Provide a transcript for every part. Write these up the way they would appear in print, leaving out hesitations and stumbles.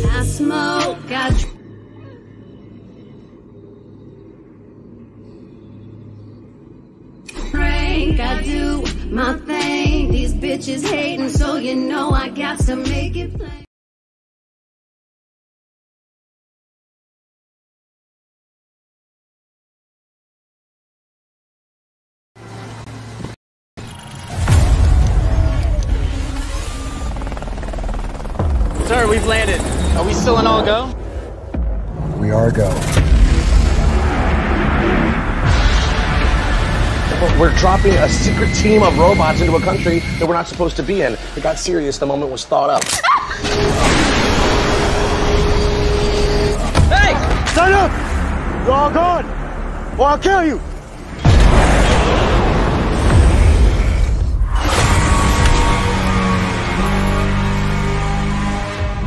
I smoke, I drink, I do my thing. These bitches hating, so you know I got to make it plain. Sir, we've landed. Are we still in all go? We are go. We're dropping a secret team of robots into a country that we're not supposed to be in. It got serious the moment was thought up. Hey! Stand up! You're all gone, or I'll kill you!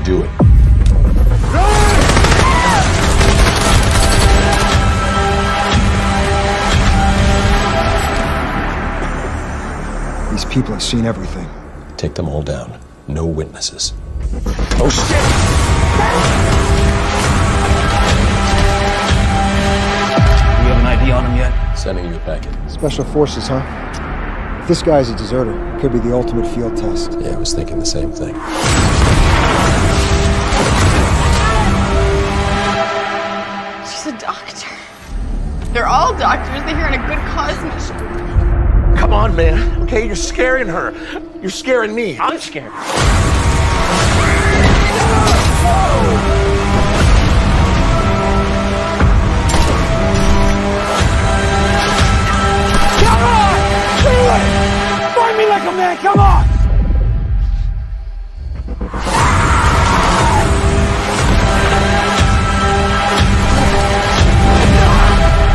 Do it. These people have seen everything. Take them all down. No witnesses. Oh, shit! Do you have an ID on him yet? Sending you a packet. Special forces, huh? If this guy's a deserter, it could be the ultimate field test. Yeah, I was thinking the same thing. She's a doctor. They're all doctors. They're here on a good cause mission. Come on, man. Okay, you're scaring her. You're scaring me. I'm scared. Come on! Do it! Fight me like a man, come on!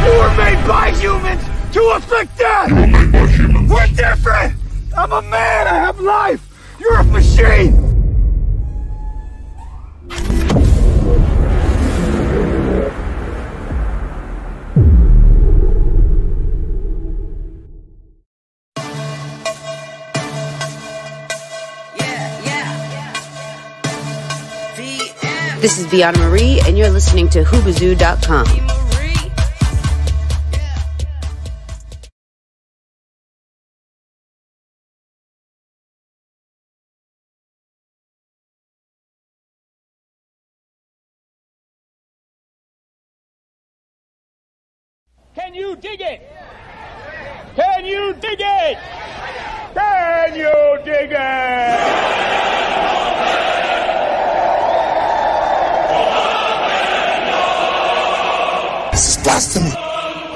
You were made by humans to afflict death! You were made by humans. We're different! I'm a man, I have life! You're a machine! This is Vianna Marie, and you're listening to Hoobazoo.com. Can you dig it? Can you dig it? Can you dig it? This is blasphemy.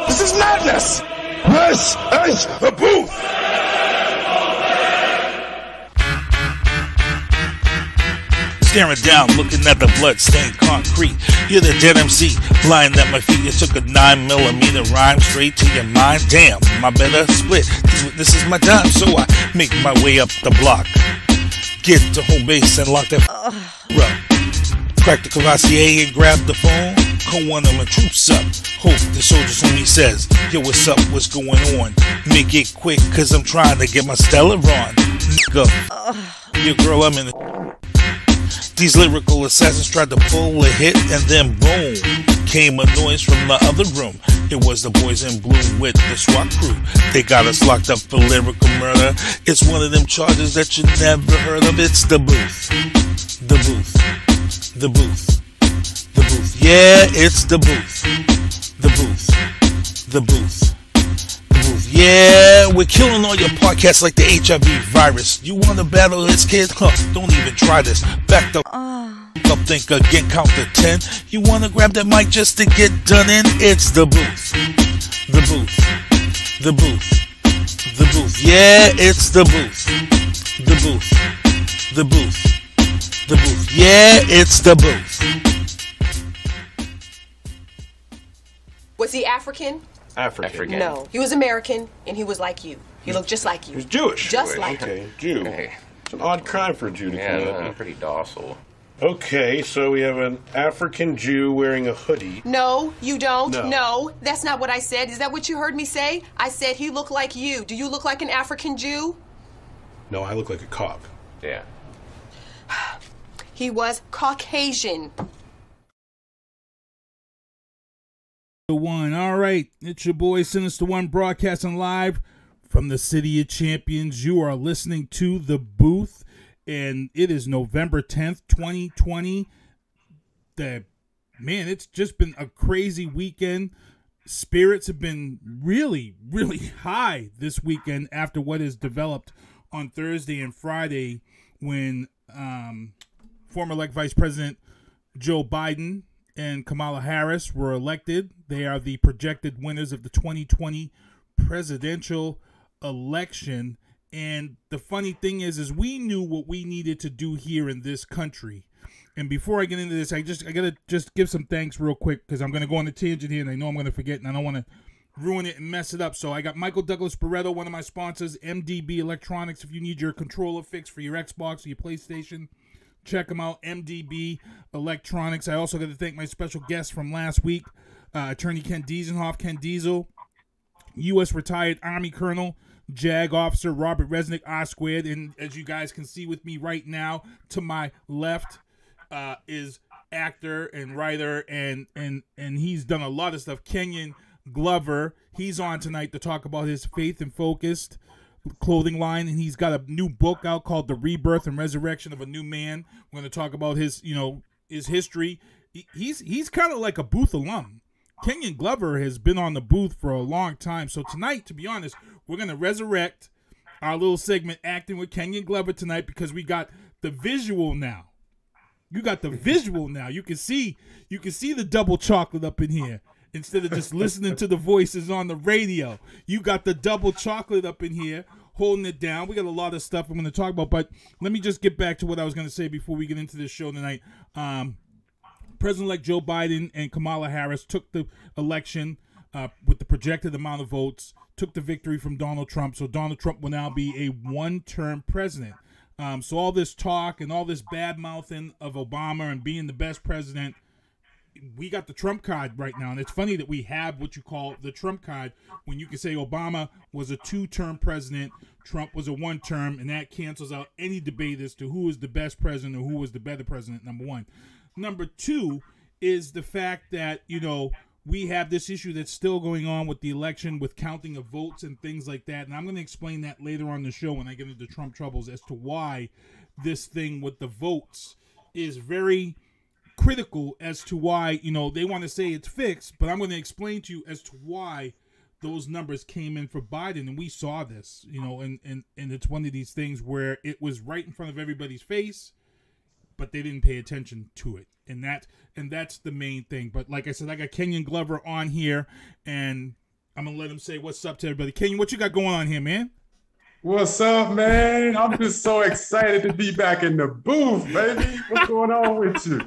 This is madness. This is the booth. Staring down, looking at the blood-stained concrete. You're the dead MC, lying at my feet. You took a 9mm rhyme straight to your mind. Damn, my better split. This is my time, so I make my way up the block. Get to home base and lock that up. Crack the Cavassier and grab the phone. Call one of my troops up. Hope the soldiers homie says, yo, what's up, what's going on? Make it quick, cause I'm trying to get my Stella on. Nigga, your girl, I'm in the... These lyrical assassins tried to pull a hit, and then boom, came a noise from the other room. It was the boys in blue with the SWAT crew. They got us locked up for lyrical murder. It's one of them charges that you never heard of. It's the booth. The booth. The booth. The booth. Yeah, it's the booth. The booth. The booth. Yeah, we're killing all your podcasts like the HIV virus. You want to battle this kid? Huh, don't even try this. Back the up, think again, count to 10. You want to grab that mic just to get done in? It's the booth. The booth. The booth. The booth. Yeah, it's the booth. The booth. The booth. The booth. Yeah, it's the booth. Was he African? African. No. He was American, and he was like you. He looked just like you. He was Jewish. Just like you. Okay, Jew. Hey. It's an odd crime for a Jew to commit. Pretty docile. Okay, so we have an African Jew wearing a hoodie. No, you don't. No. That's not what I said. Is that what you heard me say? I said he looked like you. Do you look like an African Jew? No, I look like a cop. Yeah. He was Caucasian. The one. All right, it's your boy Sinister One broadcasting live from the City of Champions. You are listening to The Booth, and it is November 10th, 2020. It's just been a crazy weekend. Spirits have been really, really high this weekend after what has developed on Thursday and Friday when former-elect Vice President Joe Biden and Kamala Harris were elected. They are the projected winners of the 2020 presidential election. And the funny thing is we knew what we needed to do here in this country. And before I get into this, I gotta just give some thanks real quick because I'm gonna go on a tangent here, and I know I'm gonna forget, and I don't want to ruin it and mess it up. So I got Michael Douglas Barreto, one of my sponsors, MDB Electronics. If you need your controller fixed for your Xbox or your PlayStation, check them out, MDB Electronics. I also got to thank my special guest from last week, Attorney Kenneth Diesenhof, Ken Diesel, U.S. retired Army Colonel, JAG Officer Robert Resnick, R-squared. And as you guys can see with me right now, to my left is actor and writer, and he's done a lot of stuff, Kenyon Glover. He's on tonight to talk about his Faith and Focused clothing line, and he's got a new book out called The Rebirth and Resurrection of a New Man. We're going to talk about his history. He's kind of like a Booth alum. Kenyon Glover has been on the Booth for a long time. So tonight, to be honest, we're going to resurrect our little segment Acting with Kenyon Glover tonight because we got the visual now. You got the visual now. You can see the double chocolate up in here. Instead of just listening to the voices on the radio, you got the double chocolate up in here holding it down. We got a lot of stuff I'm going to talk about, but let me just get back to what I was going to say before we get into this show tonight. President-elect Joe Biden and Kamala Harris took the election with the projected amount of votes, took the victory from Donald Trump, so Donald Trump will now be a one-term president. So all this talk and all this bad-mouthing of Obama and being the best president, we got the Trump card right now, and it's funny that we have what you call the Trump card when you can say Obama was a two-term president, Trump was a one-term, and that cancels out any debate as to who was the best president or who was the better president, number one. Number two is the fact that, we have this issue that's still going on with the election, with counting of votes and things like that, and I'm going to explain that later on the show when I get into Trump troubles as to why this thing with the votes is very critical as to why, they want to say it's fixed, but I'm going to explain to you as to why those numbers came in for Biden, and we saw this, and it's one of these things where it was right in front of everybody's face, but they didn't pay attention to it, and that's the main thing. But like I said, I got Kenyon Glover on here, and I'm going to let him say what's up to everybody. Kenyon, what you got going on here, man? What's up, man? I'm just so excited to be back in the booth, baby. What's going on with you?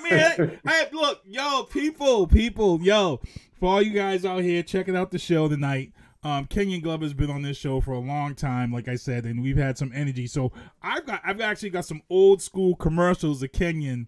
Man, hey, look, yo, people, yo, for all you guys out here checking out the show tonight, Kenyon Glover's been on this show for a long time, like I said, and we've had some energy. So I've actually got some old school commercials of Kenyon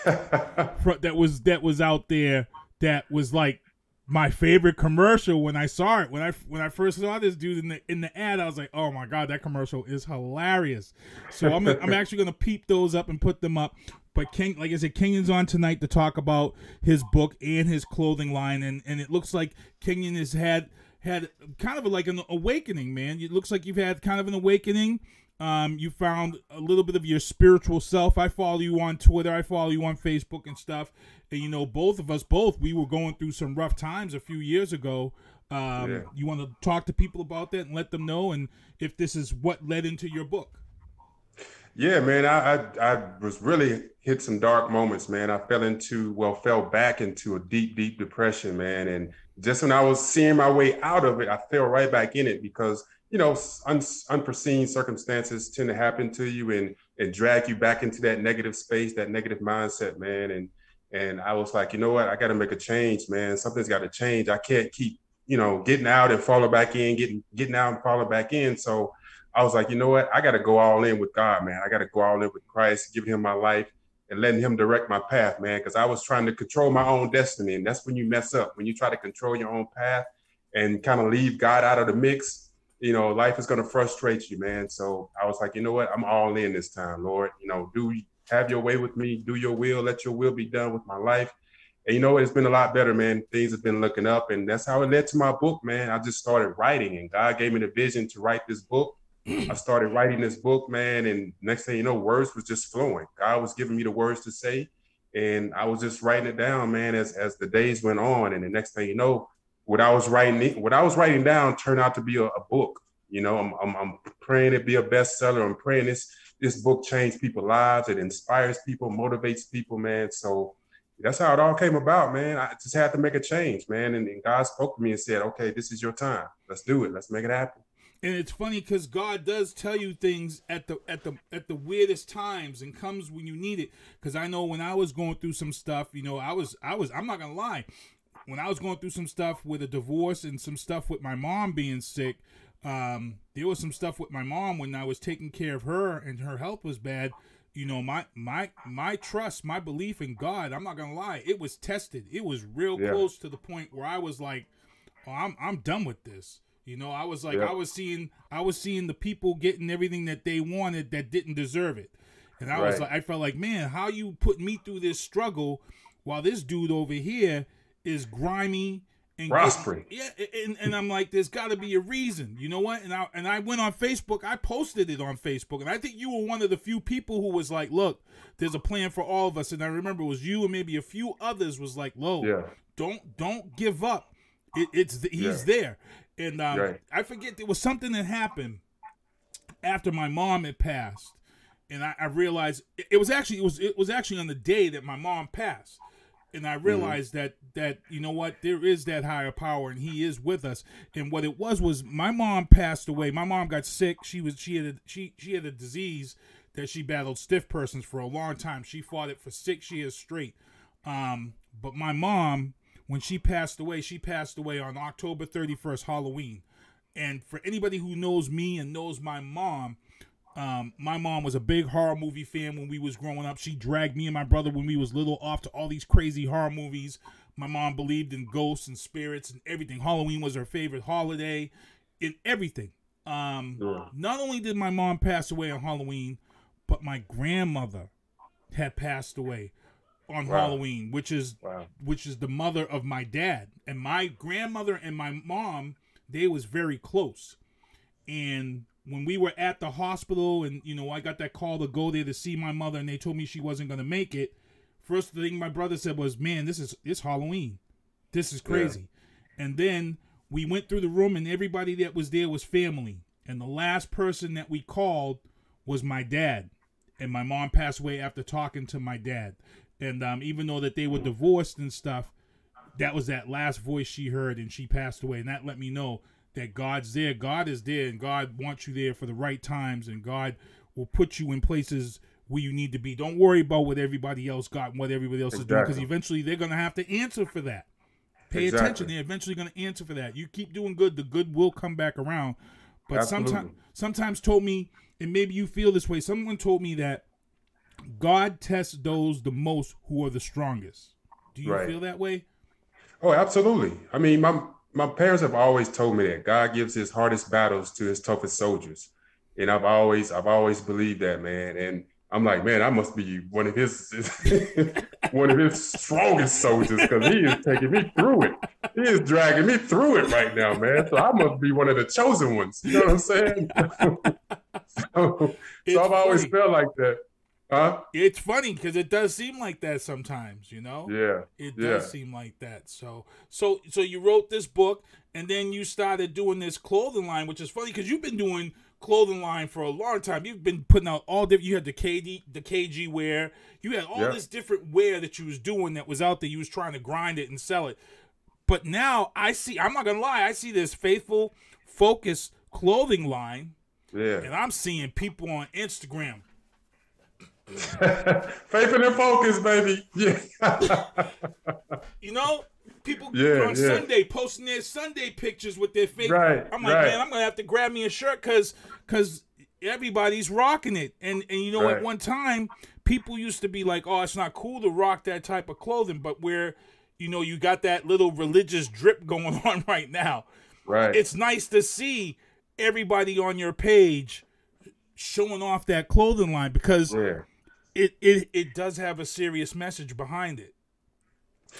that was out there that was like my favorite commercial when I saw it. When I first saw this dude in the ad, I was like, oh my God, that commercial is hilarious. So I'm actually gonna peep those up and put them up. But like I said, Kenyon's on tonight to talk about his book and his clothing line, and it looks like Kenyon has had kind of like an awakening, man. It looks like you've had kind of an awakening. You found a little bit of your spiritual self. I follow you on Twitter. I follow you on Facebook and stuff. And, both of us, we were going through some rough times a few years ago. Yeah. You want to talk to people about that and let them know, and if this is what led into your book? Yeah, man, I was really hit some dark moments, man. I fell back into a deep, deep depression, man. And just when I was seeing my way out of it, I fell right back in it because you know, unforeseen circumstances tend to happen to you and drag you back into that negative space, that negative mindset, man. And I was like, you know what? I got to make a change, man. Something's got to change. I can't keep, you know, getting out and falling back in, getting out and falling back in. So I was like, you know what? I got to go all in with God, man. I got to go all in with Christ, giving him my life and letting him direct my path, man. Because I was trying to control my own destiny. And that's when you mess up, when you try to control your own path and kind of leave God out of the mix. You know, life is going to frustrate you, man. So I was like, you know what? I'm all in this time, Lord. You know, have your way with me, do your will, let your will be done with my life. And you know what? It's been a lot better, man. Things have been looking up, and that's how it led to my book, man. I just started writing, and God gave me the vision to write this book. I started writing this book, man, and next thing you know, words was just flowing. God was giving me the words to say, and I was just writing it down, man, as the days went on. And the next thing you know, what I was writing down turned out to be a book. You know, I'm praying it be a bestseller. I'm praying this book change people's lives. It inspires people, motivates people, man. So that's how it all came about, man. I just had to make a change, man. And God spoke to me and said, okay, this is your time. Let's do it. Let's make it happen. And it's funny because God does tell you things at the weirdest times and comes when you need it. Because I know when I was going through some stuff, you know, I'm not gonna lie, when I was going through some stuff with a divorce and some stuff with my mom being sick, there was some stuff with my mom when I was taking care of her and her health was bad. You know, my trust, my belief in God, I'm not gonna lie, it was tested. It was real close to the point where I was like, oh, I'm done with this. You know, I was like, I was seeing the people getting everything that they wanted that didn't deserve it. And I was like, I felt like, man, how you put me through this struggle while this dude over here is grimy and prospering. And I'm like, there's got to be a reason. You know what? And I went on Facebook. I posted it on Facebook, and I think you were one of the few people who was like, look, there's a plan for all of us. And I remember it was you and maybe a few others was like, don't give up. He's there. And I forget, there was something that happened after my mom had passed, and I realized it was actually on the day that my mom passed, and I realized that you know what, there is that higher power, and he is with us. And what it was my mom passed away. My mom got sick. She had a disease that she battled, stiff persons, for a long time. She fought it for 6 years straight. But my mom, when she passed away on October 31st, Halloween. And for anybody who knows me and knows my mom was a big horror movie fan when we was growing up. She dragged me and my brother when we was little off to all these crazy horror movies. My mom believed in ghosts and spirits and everything. Halloween was her favorite holiday and everything. Not only did my mom pass away on Halloween, but my grandmother had passed away on Halloween, which is the mother of my dad. And my grandmother and my mom, they was very close. And when we were at the hospital and, you know, I got that call to go there to see my mother and they told me she wasn't going to make it, first thing my brother said was, man, it's Halloween. This is crazy. And then we went through the room and everybody that was there was family. And the last person that we called was my dad. And my mom passed away after talking to my dad. And even though that they were divorced and stuff, that was that last voice she heard, and she passed away. And that let me know that God's there. God is there, and God wants you there for the right times, and God will put you in places where you need to be. Don't worry about what everybody else got and what everybody else is doing, because eventually they're going to have to answer for that. Pay attention. They're eventually going to answer for that. You keep doing good, the good will come back around. But sometimes told me, and maybe you feel this way, someone told me that God tests those the most who are the strongest. Do you feel that way? Oh, absolutely. I mean, my parents have always told me that God gives his hardest battles to his toughest soldiers. And I've always believed that, man. And I'm like, man, I must be one of his strongest soldiers, because he is taking me through it. He is dragging me through it right now, man. So I must be one of the chosen ones. You know what I'm saying? so I've always felt like that. Huh? It's funny because it does seem like that sometimes, you know? Yeah. It does seem like that. So you wrote this book, and then you started doing this clothing line, which is funny because you've been doing clothing line for a long time. You've been putting out all different, you had the KG wear, you had all this different wear that you was doing that was out there. You was trying to grind it and sell it. But now I'm not gonna lie, I see this faithful, focused clothing line. Yeah. And I'm seeing people on Instagram. Faith and focus, baby. Yeah. You know, people on Sunday posting their Sunday pictures with their face. Right. I'm like, man, I'm gonna have to grab me a shirt because everybody's rocking it. And you know, at one time, people used to be like, oh, it's not cool to rock that type of clothing, but where, you know, you got that little religious drip going on right now. Right. It's nice to see everybody on your page showing off that clothing line because it does have a serious message behind it.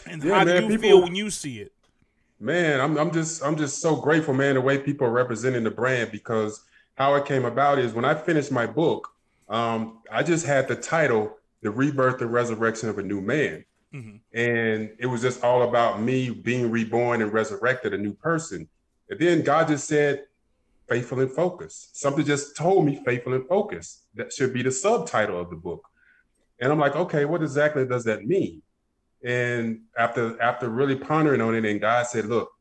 And how do you feel when you see it? Man, I'm just so grateful, man, the way people are representing the brand, because how it came about is when I finished my book, I just had the title, The Rebirth and Resurrection of a New Man. Mm-hmm. And it was just all about me being reborn and resurrected, a new person. And then God just said, faithful and focused. Something just told me faithful and focused. That should be the subtitle of the book. And I'm like, okay, what exactly does that mean? And after really pondering on it, and God said, look,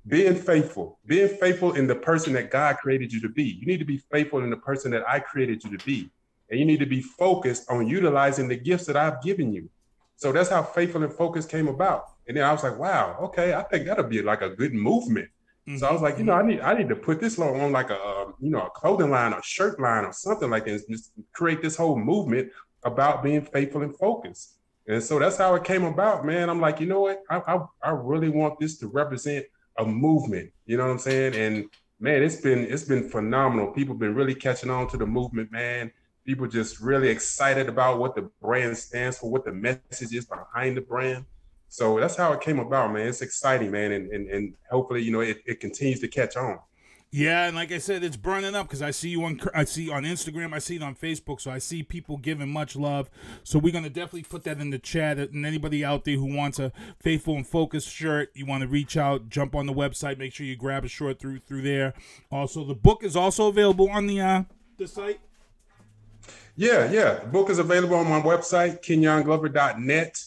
being faithful in the person that God created you to be. You need to be faithful in the person that I created you to be. And you need to be focused on utilizing the gifts that I've given you. So that's how faithful and focused came about. And then I was like, wow, okay, I think that'll be like a good movement. Mm-hmm. So I was like, you know, I need to put this on like a clothing line or shirt line or something like that, and just create this whole movement about being faithful and focused. And so that's how it came about, man. I'm like, you know what? I really want this to represent a movement. You know what I'm saying? And man, it's been phenomenal. People been really catching on to the movement, man. People just really excited about what the brand stands for, what the message is behind the brand. So that's how it came about, man. It's exciting, man. And hopefully, you know, it continues to catch on. Yeah, and like I said, it's burning up because I see on Instagram, I see it on Facebook, so I see people giving much love. So we're gonna definitely put that in the chat. And anybody out there who wants a Faithful and Focused shirt, you want to reach out, jump on the website, make sure you grab a shirt through there. Also, the book is also available on the site. Yeah. The book is available on my website, kenyonglover.net.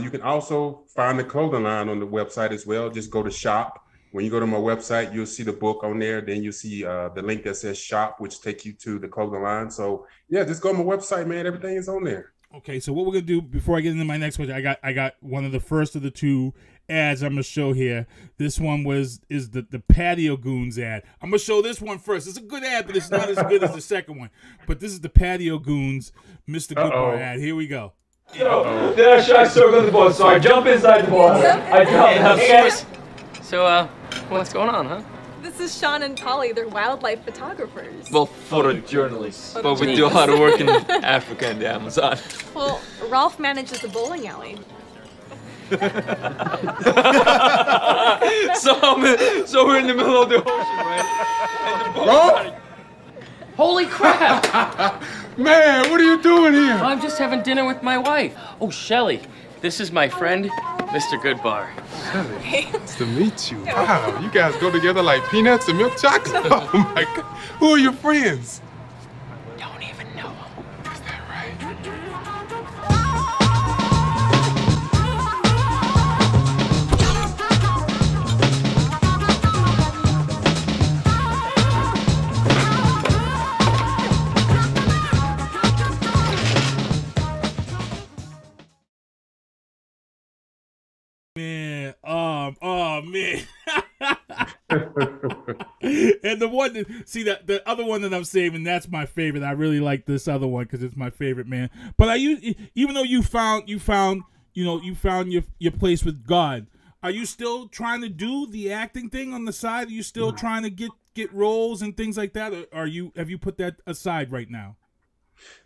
You can also find the clothing line on the website as well. Just go to shop. When you go to my website, you'll see the book on there. Then you'll see the link that says shop, which take you to the clothing line. So yeah, just go to my website, man. Everything is on there. Okay, so what we're gonna do before I get into my next question, I got one of the first of the two ads I'm gonna show here. This one is the Patio Goons ad. I'm gonna show this one first. It's a good ad, but it's not as good as the second one. But this is the Patio Goons, Mr. Goodbar ad. Here we go. So, then I try to circle the boat, so I jump inside the boat. I jump. So, what's going on, huh? This is Sean and Polly. They're wildlife photographers. Well, photojournalists. But we do a lot of work in Africa and the Amazon. Well, Rolf manages a bowling alley. so we're in the middle of the ocean, right? And the Rolf? Holy crap! Man, what are you doing here? I'm just having dinner with my wife. Oh, Shelly, this is my friend, Mr. Goodbar. Shelly, nice to meet you. Wow, you guys go together like peanuts and milk chocolate. Oh my God, who are your friends? Don't even know. Is that right? Man, oh man. And the one that, see, that the other one that I'm saving, that's my favorite. I really like this other one because it's my favorite, man. But even though you found your place with God, are you still trying to do the acting thing on the side? Are you still trying to get roles and things like that, or have you put that aside right now?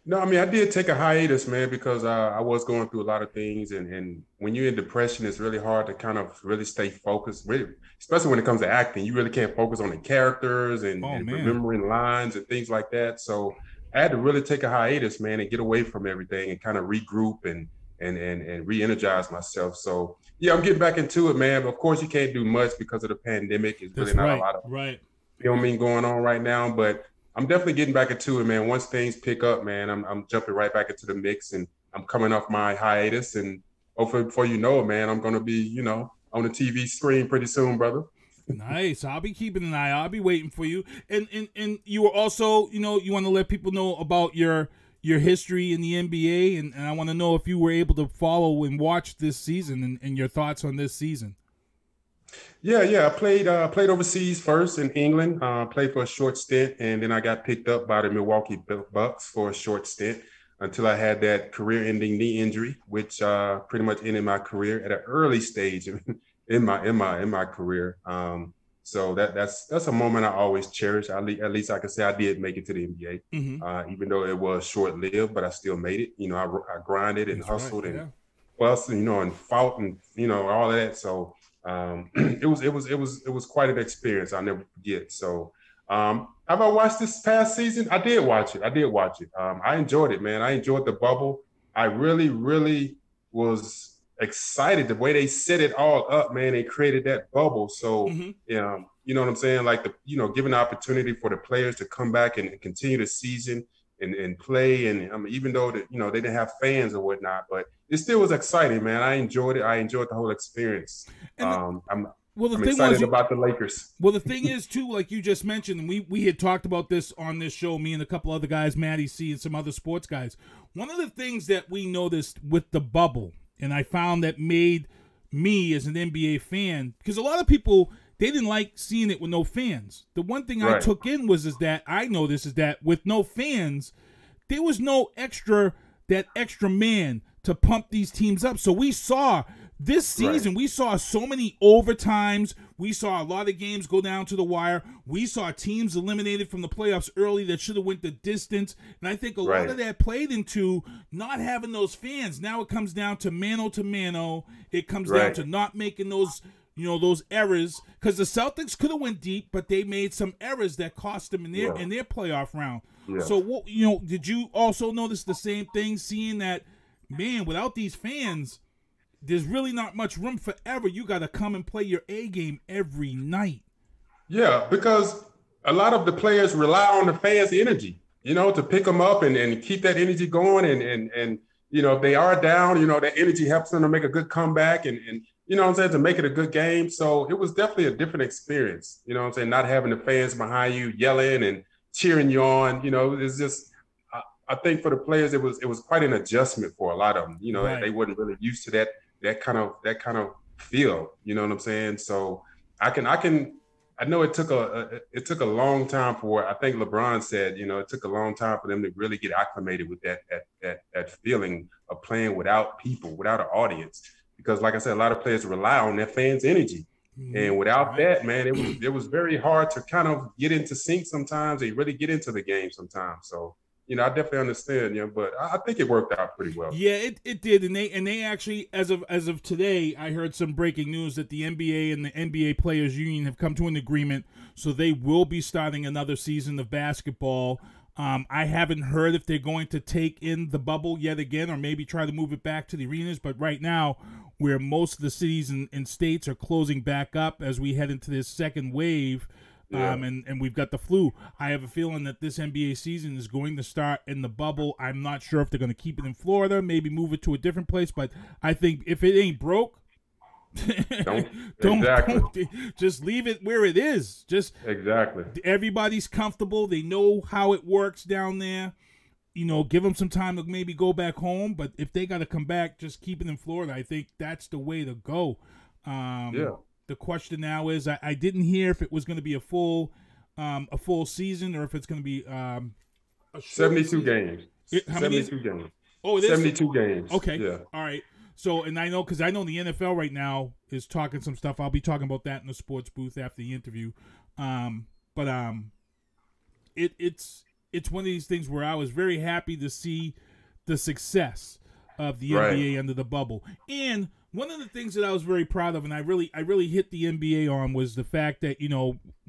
No, I mean, I did take a hiatus, man, because I was going through a lot of things. And when you're in depression, it's really hard to kind of really stay focused, really, especially when it comes to acting. You really can't focus on the characters and remembering lines and things like that. So I had to really take a hiatus, man, and get away from everything and kind of regroup and re-energize myself. So, yeah, I'm getting back into it, man. But of course, you can't do much because of the pandemic. It's really not a lot of filming going on right now. But I'm definitely getting back into it, man. Once things pick up, man, I'm jumping right back into the mix, and I'm coming off my hiatus, and hopefully before you know it, man, I'm going to be, on the TV screen pretty soon, brother. Nice. I'll be keeping an eye. I'll be waiting for you. And you were also, you want to let people know about your history in the NBA, and I want to know if you were able to follow and watch this season and your thoughts on this season. Yeah. I played overseas first in England, played for a short stint, and then I got picked up by the Milwaukee Bucks for a short stint until I had that career-ending knee injury, which pretty much ended my career at an early stage in my career. So that's a moment I always cherish. At least I can say I did make it to the NBA, even though it was short-lived, but I still made it. I grinded and hustled and fussed, and fought and all of that. So it was quite an experience I'll never forget. So have I watched this past season? I did watch it. I enjoyed it, man. I enjoyed the bubble. I really, really was excited the way they set it all up, man. They created that bubble. So, you know what I'm saying? Like giving the opportunity for the players to come back and continue the season and play. And even though they didn't have fans or whatnot, but it still was exciting, man. I enjoyed it. I enjoyed the whole experience. I'm excited about the Lakers. Well, the thing is, too, like you just mentioned, and we had talked about this on this show, me and a couple other guys, Matty C and some other sports guys. One of the things that we noticed with the bubble, and I found that made me as an NBA fan, because a lot of people, they didn't like seeing it with no fans. The one thing I took in was that with no fans, there was no extra man to pump these teams up. So we saw this season, we saw so many overtimes. We saw a lot of games go down to the wire. We saw teams eliminated from the playoffs early that should have went the distance. And I think a lot of that played into not having those fans. Now it comes down to mano. It comes down to not making those, those errors. Because the Celtics could have went deep, but they made some errors that cost them in their playoff round. Yeah. So, did you also notice the same thing, seeing that, man, without these fans, there's really not much room for error. You got to come and play your A game every night. Yeah, because a lot of the players rely on the fans' energy, to pick them up and keep that energy going. And if they are down, that energy helps them to make a good comeback and to make it a good game. So it was definitely a different experience, not having the fans behind you yelling and cheering you on. It's just, I think for the players, it was quite an adjustment for a lot of them. They weren't really used to that kind of feel. You know what I'm saying? So I know it took a long time for, I think LeBron said, it took a long time for them to really get acclimated with that feeling of playing without people, without an audience. Because like I said, a lot of players rely on their fans' energy. And without that, man, it was very hard to kind of get into sync sometimes and really get into the game sometimes. So, I definitely understand, but I think it worked out pretty well. Yeah, it did. And they actually, as of today, I heard some breaking news that the NBA and the NBA Players Union have come to an agreement. So they will be starting another season of basketball. I haven't heard if they're going to take in the bubble yet again or maybe try to move it back to the arenas. But right now, where most of the cities and states are closing back up as we head into this second wave, and we've got the flu, I have a feeling that this NBA season is going to start in the bubble. I'm not sure if they're going to keep it in Florida, maybe move it to a different place. But I think if it ain't broke, don't just leave it where it is. Just everybody's comfortable. They know how it works down there. Give them some time to maybe go back home. But if they got to come back, just keep it in Florida. I think that's the way to go. The question now is, I didn't hear if it was going to be a full season or if it's going to be a 72 games. How many 72 games. Oh, it is 72 games. Okay. Yeah. All right. So, and I know because I know the NFL right now is talking some stuff. I'll be talking about that in the sports booth after the interview. It's one of these things where I was very happy to see the success of the NBA under the bubble. And one of the things that I was very proud of, and I really hit the NBA on, was the fact that,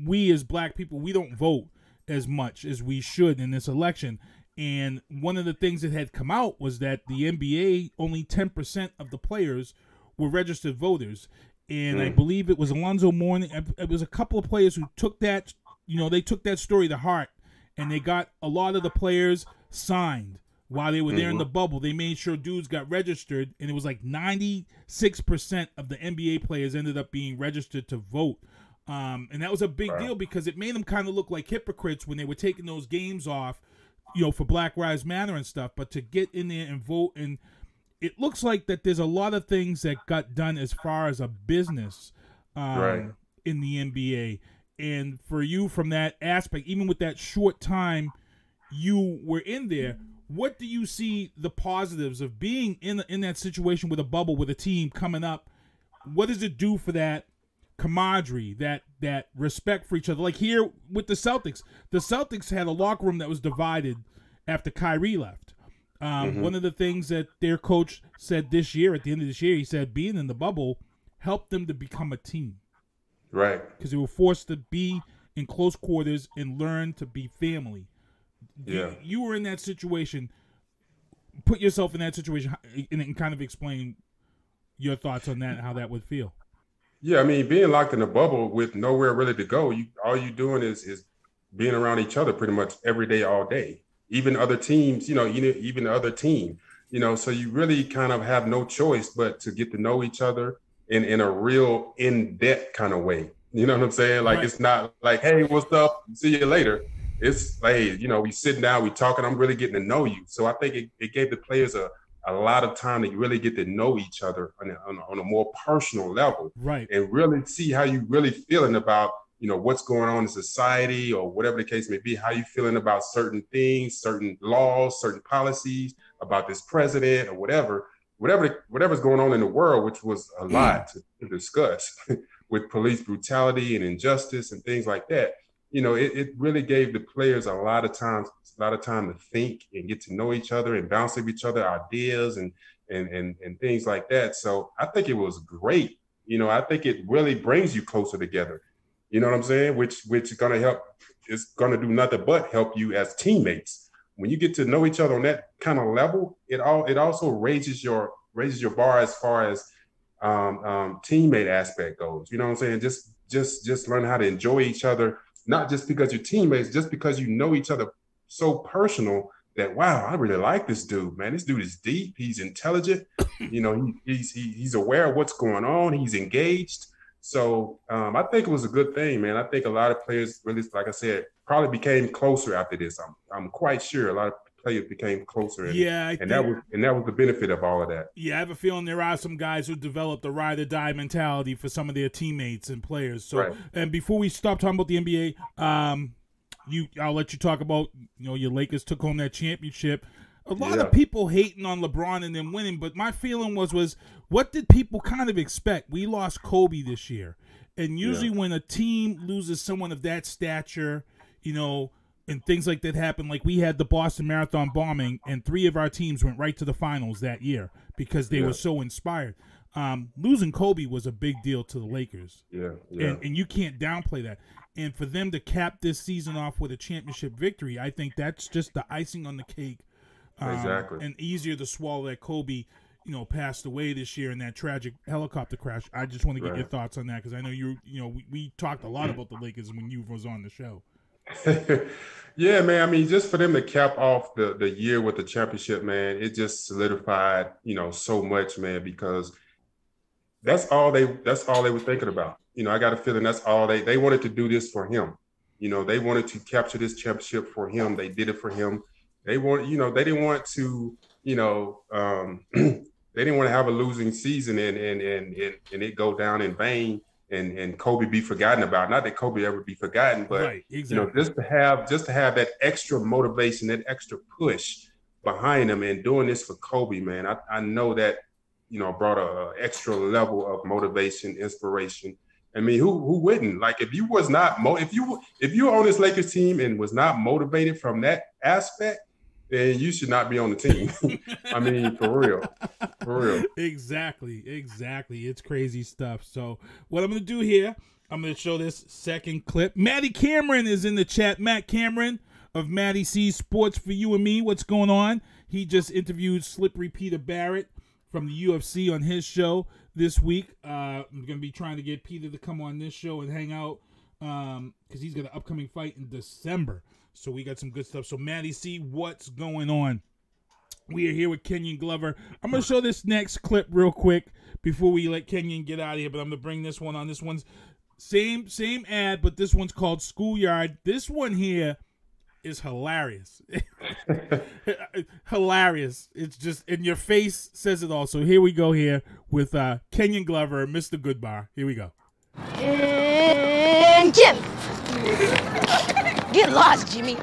we as black people, we don't vote as much as we should in this election. And one of the things that had come out was that the NBA, only 10% of the players were registered voters. And I believe it was Alonzo Mourning. It was a couple of players who took that, they took that story to heart. And they got a lot of the players signed while they were there in the bubble. They made sure dudes got registered. And it was like 96% of the NBA players ended up being registered to vote. And that was a big deal because it made them kind of look like hypocrites when they were taking those games off, for Black Lives Matter and stuff. But to get in there and vote, and it looks like that there's a lot of things that got done as far as a business in the NBA. And for you, from that aspect, even with that short time you were in there, what do you see the positives of being in that situation with a bubble, with a team coming up? What does it do for that camaraderie, that respect for each other? Like here with the Celtics had a locker room that was divided after Kyrie left. One of the things that their coach said this year, at the end of this year, he said being in the bubble helped them to become a team. Right. Because they were forced to be in close quarters and learn to be family. Yeah. You were in that situation. Put yourself in that situation and kind of explain your thoughts on that and how that would feel. Yeah, I mean, being locked in a bubble with nowhere really to go, all you doing is being around each other pretty much every day, all day. Even other teams, even the other team, so you really kind of have no choice but to get to know each other in a real in-depth kind of way. You know what I'm saying? Like, It's not like, hey, what's up? See you later. It's like, hey, we sitting down, we talking, I'm really getting to know you. So I think it gave the players a lot of time to really get to know each other on a more personal level. Right. And really see how you really feeling about, what's going on in society or whatever the case may be, how you feeling about certain things, certain laws, certain policies, about this president or whatever's going on in the world, which was a lot to discuss with police brutality and injustice and things like that. It really gave the players a lot of time to think and get to know each other and bounce off each other ideas and things like that. So I think it was great. I think it really brings you closer together. You know what I'm saying? Which is going to help. It's going to do nothing but help you as teammates. When you get to know each other on that kind of level, it also raises your bar as far as teammate aspect goes. You know what I'm saying? Just learn how to enjoy each other, not just because you're teammates, just because you know each other so personal that, wow, I really like this dude, man. This dude is deep. He's intelligent. He's aware of what's going on. He's engaged. So I think it was a good thing, man. I think a lot of players really, like I said, probably became closer after this. I'm quite sure a lot of players became closer. And that was the benefit of all of that. Yeah, I have a feeling there are some guys who developed a ride or die mentality for some of their teammates and players. So, And before we stop talking about the NBA, I'll let you talk about, your Lakers took home that championship. A lot of people hating on LeBron and them winning, but my feeling was what did people kind of expect? We lost Kobe this year. And usually when a team loses someone of that stature, and things like that happen, like we had the Boston Marathon bombing, and 3 of our teams went right to the finals that year because they were so inspired. Losing Kobe was a big deal to the Lakers. And you can't downplay that. And for them to cap this season off with a championship victory, I think that's just the icing on the cake. Exactly. And easier to swallow that Kobe, passed away this year in that tragic helicopter crash. I just want to get your thoughts on that because I know we talked a lot about the Lakers when you was on the show. Yeah, man. I mean, just for them to cap off the year with the championship, man, it just solidified, so much, man, because that's all they were thinking about. I got a feeling that's all they wanted to do this for him. They wanted to capture this championship for him. They did it for him. They want, they didn't want to, they didn't want to have a losing season and it go down in vain and Kobe be forgotten about. Not that Kobe ever be forgotten, but exactly. Just to have that extra motivation, that extra push behind him and doing this for Kobe, man. I know that, brought a extra level of motivation, inspiration. I mean, who wouldn't? Like, if you was not if you were on this Lakers team and was not motivated from that aspect, then you should not be on the team. I mean, for real. Exactly. It's crazy stuff. So what I'm going to do here, I'm going to show this second clip. Matty Cameron is in the chat. Matt Cameron of Matty C Sports for You and Me. What's going on? He just interviewed Slippery Peter Barrett from the UFC on his show this week. I'm going to be trying to get Peter to come on this show and hang out because he's got an upcoming fight in December. So we got some good stuff. So Matty C, what's going on? We are here with Kenyon Glover. I'm going to show this next clip real quick before we let Kenyon get out of here, but I'm going to bring this one on. This one's Same ad, but this one's called Schoolyard. This one here is hilarious. Hilarious. It's just, and your face says it all. So here we go here with Kenyon Glover and Mr. Goodbar. Here we go. And Jim. Get lost, Jimmy.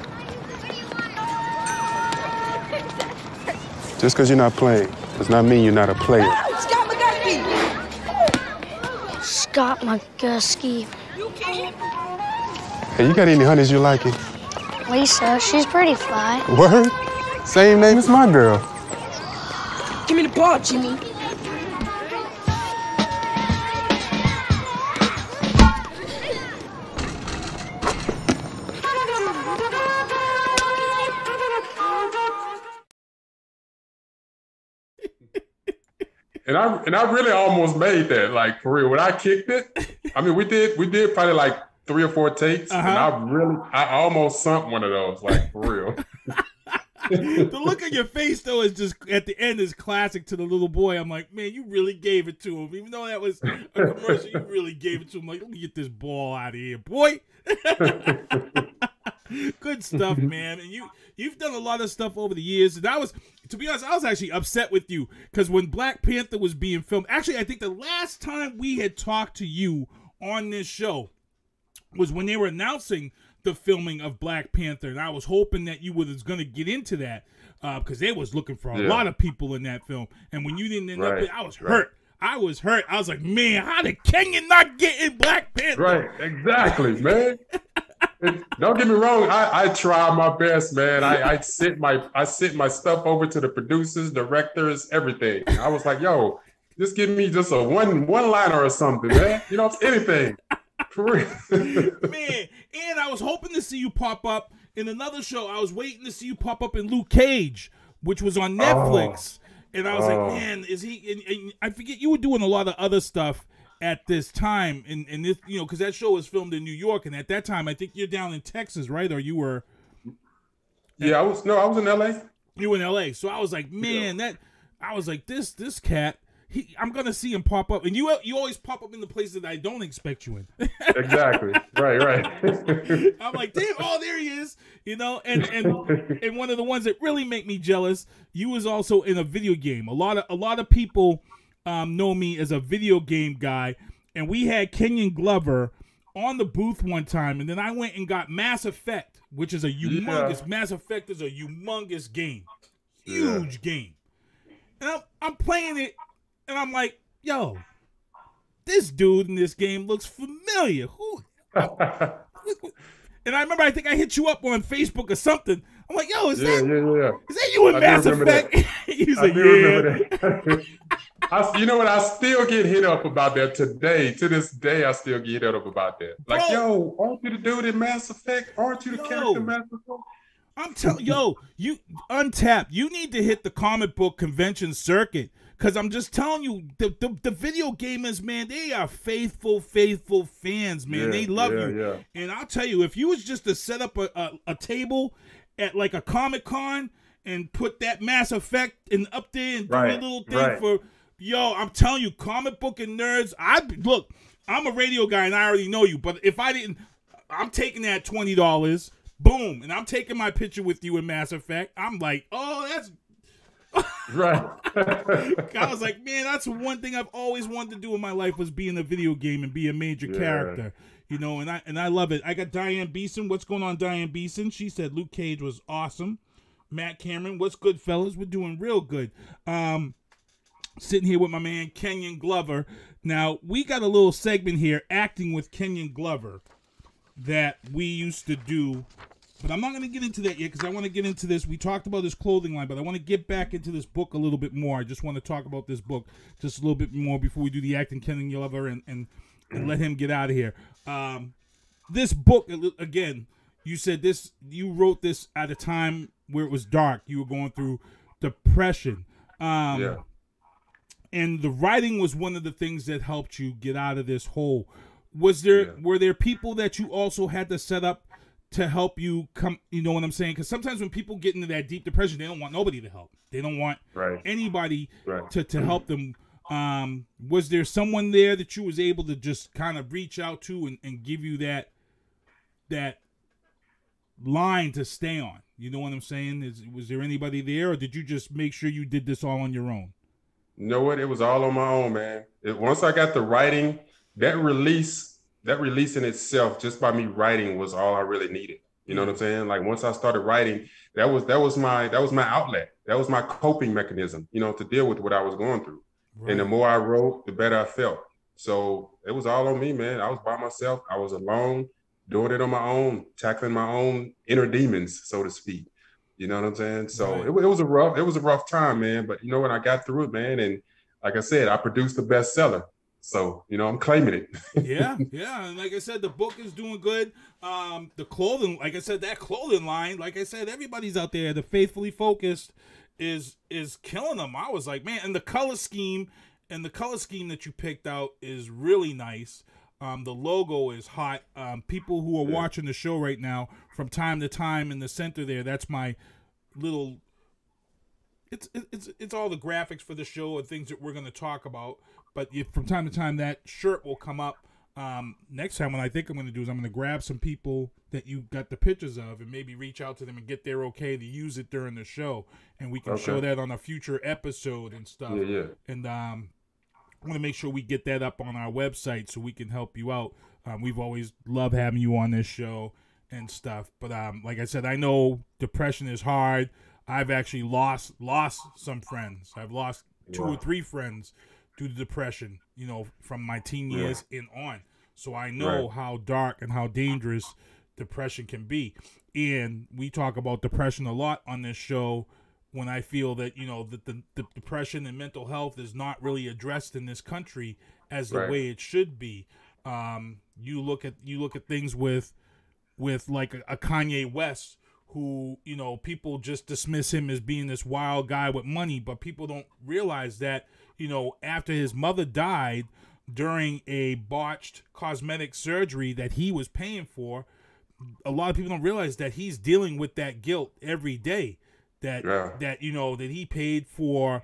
Just because you're not playing does not mean you're not a player. Scott McGusky. Scott McGusky. Hey, you got any honeys you liking? Lisa, she's pretty fly. Word? Same name as my girl. Give me the ball, Jimmy. And I really almost made that, like, for real. When I kicked it, I mean, we did probably like 3 or 4 takes, and I almost sunk one of those, like, for real. The look on your face, though, is just, at the end, is classic to the little boy. I'm like, man, you really gave it to him. Even though that was a commercial, you really gave it to him. Like, let me get this ball out of here, boy. Good stuff, man. And you've done a lot of stuff over the years. And to be honest, I was actually upset with you because when Black Panther was being filmed, actually, I think the last time we had talked to you on this show was when they were announcing the filming of Black Panther, and I was hoping that you was going to get into that because they was looking for a lot of people in that film. And when you didn't end up, I was hurt. I was hurt. I was like, man, how did Kenyon not get in Black Panther? Right, exactly, man. Don't get me wrong. I try my best, man. I sent my stuff over to the producers, directors, everything. I was like, yo, just give me just a one liner or something, man. You know, anything. For real. Man, and I was hoping to see you pop up in another show. I was waiting to see you pop up in Luke Cage, which was on Netflix. And I was like, man, is he? And I forget you were doing a lot of other stuff at this time, and this, you know, because that show was filmed in New York, and at that time, I think you're down in Texas, right? Or you were? Yeah, I was in LA. You were in LA, so I was like, man, I was like, this cat, I'm gonna see him pop up, and you always pop up in the places that I don't expect you in. Exactly, right. I'm like, damn, oh, there he is, you know, and one of the ones that really make me jealous, you was also in a video game. A lot of people know me as a video game guy, and we had Kenyon Glover on the booth one time, and then I went and got Mass Effect, which is a humongous, Mass Effect is a humongous game, huge game, and I'm playing it, and I'm like, yo, this dude in this game looks familiar. Who? And I remember, I think I hit you up on Facebook or something. I'm like, yo, is that you in Mass Effect? He's like, yeah. You know what? I still get hit up about that today. To this day, I still get hit up about that. Like, yo, aren't you the dude in Mass Effect? Aren't you the character in Mass Effect? I'm telling you Untapped, you need to hit the comic book convention circuit. Because I'm just telling you, the video gamers, man, they are faithful fans, man. They love you. Yeah. And I'll tell you, if you was just to set up a table at like a Comic-Con and put that Mass Effect and up there and do a little thing for, yo, I'm telling you, comic book and nerds, look, I'm a radio guy and I already know you, but if I didn't, I'm taking that $20, boom, and I'm taking my picture with you in Mass Effect. I'm like, oh, that's... Right. I was like, man, that's one thing I've always wanted to do in my life was be in a video game and be a major character, you know, and I love it. I got Diane Beeson. What's going on, Diane Beeson? She said Luke Cage was awesome. Matt Cameron, what's good, fellas? We're doing real good. Sitting here with my man Kenyon Glover. Now, we got a little segment here, Acting with Kenyon Glover, that we used to do. But I'm not going to get into that yet because I want to get into this. We talked about his clothing line, but I want to get back into this book a little bit more. I just want to talk about this book just a little bit more before we do the Acting Kenyon Glover and let him get out of here. This book, again, you said this. You wrote this at a time where it was dark. You were going through depression. And the writing was one of the things that helped you get out of this hole. Were there people that you also had to set up to help you come, you know what I'm saying? Because sometimes when people get into that deep depression, they don't want nobody to help. They don't want anybody to help them Was there someone there that you was able to just kind of reach out to and give you that line to stay on? You know what I'm saying? Was there anybody there, or did you just make sure you did this all on your own? You know what? It was all on my own, man. Once I got the writing, that release in itself, just by me writing, was all I really needed. You know what I'm saying? Like once I started writing, that was my outlet. That was my coping mechanism, you know, to deal with what I was going through. Right. And the more I wrote, the better I felt. So it was all on me, man. I was by myself. I was alone, doing it on my own, tackling my own inner demons, so to speak. You know what I'm saying? So right. it was a rough time, man. But you know what? I got through it, man. And like I said, I produced the bestseller. So, you know, I'm claiming it. Yeah. And like I said, the book is doing good. The clothing, like I said, that clothing line, like I said, everybody's out there. The Faithfully Focused is killing them. I was like, man, and the color scheme that you picked out is really nice. The logo is hot. People who are watching the show right now, from time to time in the center there, that's my little. It's all the graphics for the show and things that we're going to talk about. But from time to time, that shirt will come up. Next time, what I think I'm going to do is I'm going to grab some people that you got the pictures of and maybe reach out to them and get their okay to use it during the show, and we can show that on a future episode and stuff. Yeah. And I want to make sure we get that up on our website so we can help you out. We've always loved having you on this show and stuff. But like I said, I know depression is hard. I've actually lost some friends. I've lost 2 or 3 friends due to depression, you know, from my teen years and on. So I know how dark and how dangerous depression can be. And we talk about depression a lot on this show when I feel that, you know, that the depression and mental health is not really addressed in this country as the way it should be. You look at things with like a Kanye West, who, you know, people just dismiss him as being this wild guy with money, but people don't realize that, you know, after his mother died during a botched cosmetic surgery that he was paying for, a lot of people don't realize that he's dealing with that guilt every day, that you know, that he paid for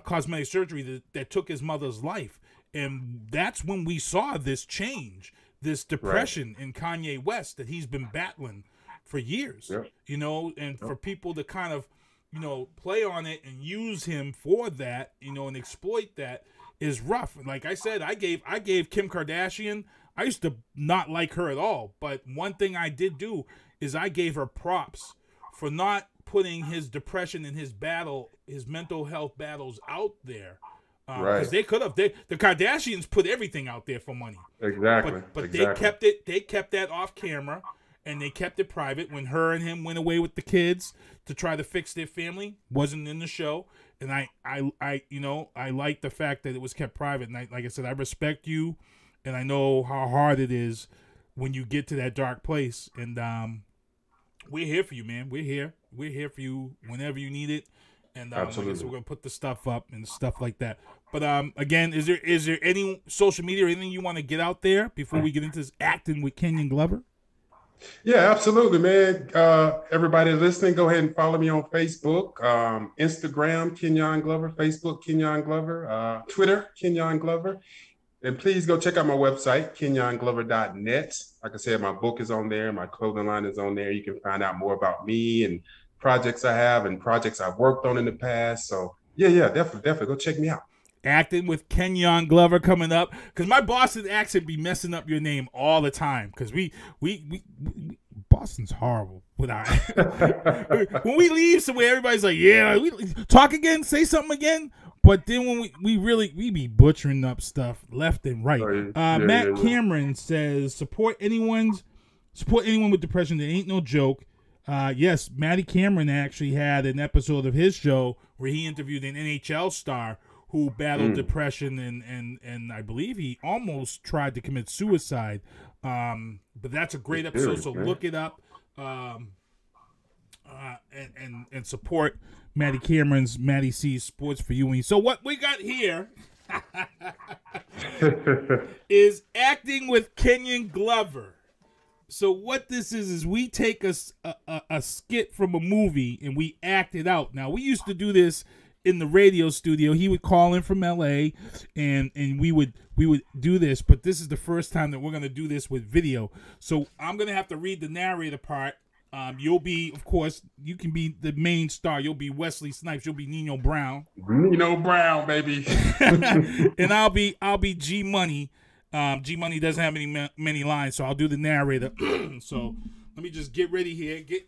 cosmetic surgery that took his mother's life. And that's when we saw this change, this depression in Kanye West that he's been battling for years, you know, and for people to kind of, you know, play on it and use him for that, you know, and exploit that is rough. Like I said, I gave Kim Kardashian, I used to not like her at all, but one thing I did do is I gave her props for not putting his depression and his mental health battles out there. Because they could have. The Kardashians put everything out there for money. Exactly. But they kept it. They kept that off camera, and they kept it private. When her and him went away with the kids to try to fix their family, wasn't in the show. And I you know, I like the fact that it was kept private. And like I said, I respect you, and I know how hard it is when you get to that dark place. And we're here for you, man. We're here. We're here for you whenever you need it. And like I said, we're gonna put the stuff up and stuff like that. But again, is there any social media or anything you want to get out there before we get into this acting with Kenyon Glover? Yeah, absolutely, man. Everybody listening, go ahead and follow me on Facebook, Instagram, Kenyon Glover, Facebook, Kenyon Glover, Twitter, Kenyon Glover. And please go check out my website, kenyonglover.net. Like I said, my book is on there. My clothing line is on there. You can find out more about me and projects I have and projects I've worked on in the past. So yeah, definitely go check me out. Acting with Kenyon Glover coming up, because my Boston accent be messing up your name all the time, because we Boston's horrible with our when we leave somewhere, everybody's like, yeah, we talk again, say something again. But then when we be butchering up stuff left and right. Matt Cameron says support anyone with depression. There ain't no joke. Yes, Matty Cameron actually had an episode of his show where he interviewed an NHL star who battled depression, and I believe he almost tried to commit suicide. But that's a great episode, so look it up and support Matty Cameron's Matty C's Sports for You. So what we got here is Acting with Kenyon Glover. So what this is we take a skit from a movie and we act it out. Now, we used to do this in the radio studio. He would call in from LA, and we would do this. But this is the first time that we're gonna do this with video. So I'm gonna have to read the narrator part. You'll be, of course, you can be the main star. You'll be Wesley Snipes. You'll be Nino Brown. Nino Brown, baby. And I'll be G Money. G Money doesn't have many lines, so I'll do the narrator. So let me just get ready here. Get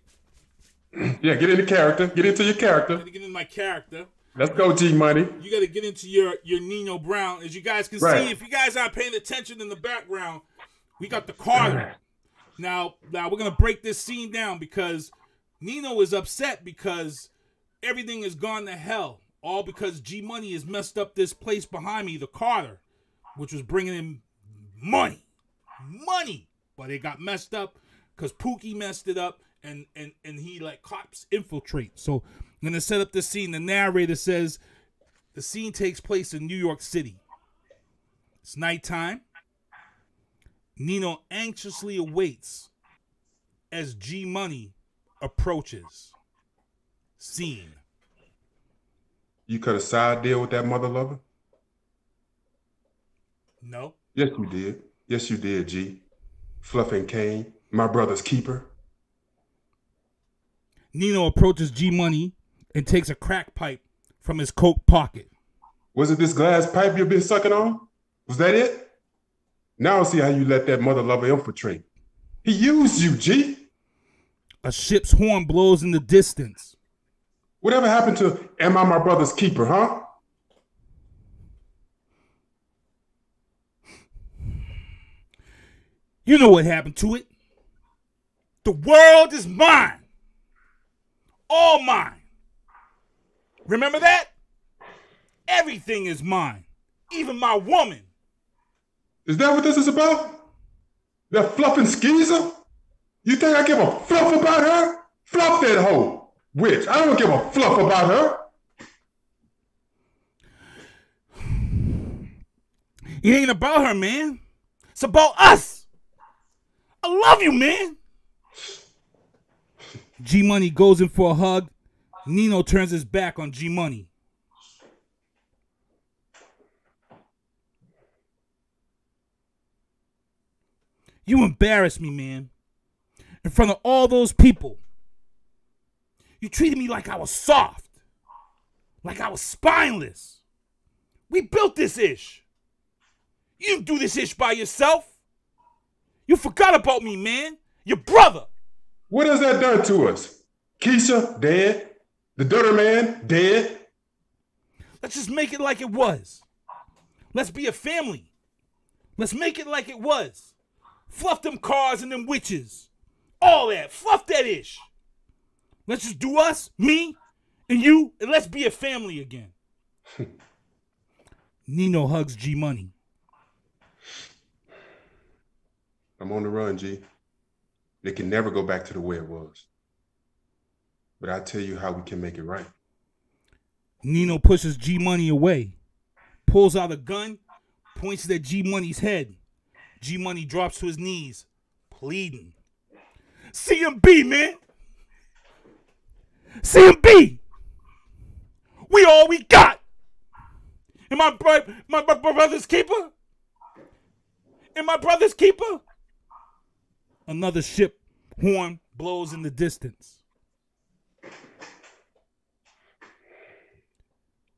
into character. Get into your character. Get into my character. Let's go, G Money. You got to get into your Nino Brown. As you guys can see, if you guys aren't paying attention in the background, we got the Carter. Now we're gonna break this scene down because Nino is upset because everything has gone to hell. All because G Money has messed up this place behind me, the Carter, which was bringing him money. But it got messed up because Pookie messed it up, and he let cops infiltrate. So I'm gonna set up this scene. The narrator says the scene takes place in New York City. It's nighttime. Nino anxiously awaits as G Money approaches. Scene. You cut a side deal with that mother lover? No. Yes, you did. Yes, you did, G. Fluff and Kane, my brother's keeper. Nino approaches G Money and takes a crack pipe from his coat pocket. Was it this glass pipe you've been sucking on? Was that it? Now I see how you let that mother lover infiltrate. He used you, G. A ship's horn blows in the distance. Whatever happened to am I my brother's keeper, huh? You know what happened to it. The world is mine. All mine. Remember that? Everything is mine. Even my woman. Is that what this is about? That fluffing skeezer? You think I give a fluff about her? Fluff that hoe. Which? I don't give a fluff about her. It ain't about her, man. It's about us. I love you, man. G Money goes in for a hug. Nino turns his back on G Money. You embarrassed me, man. In front of all those people. You treated me like I was soft. Like I was spineless. We built this ish. You didn't do this ish by yourself. You forgot about me, man. Your brother. What has that done to us? Keisha, dead. The Dirter Man, dead. Let's just make it like it was. Let's be a family. Let's make it like it was. Fluff them cars and them witches. All that. Fluff that ish. Let's just do us, me, and you, and let's be a family again. Nino hugs G Money. I'm on the run, G. It can never go back to the way it was. But I'll tell you how we can make it right. Nino pushes G Money away, pulls out a gun, points it at G Money's head. G Money drops to his knees, pleading. CMB, man. CMB. We all we got. And my brother's keeper? And my brother's keeper? Another ship horn blows in the distance.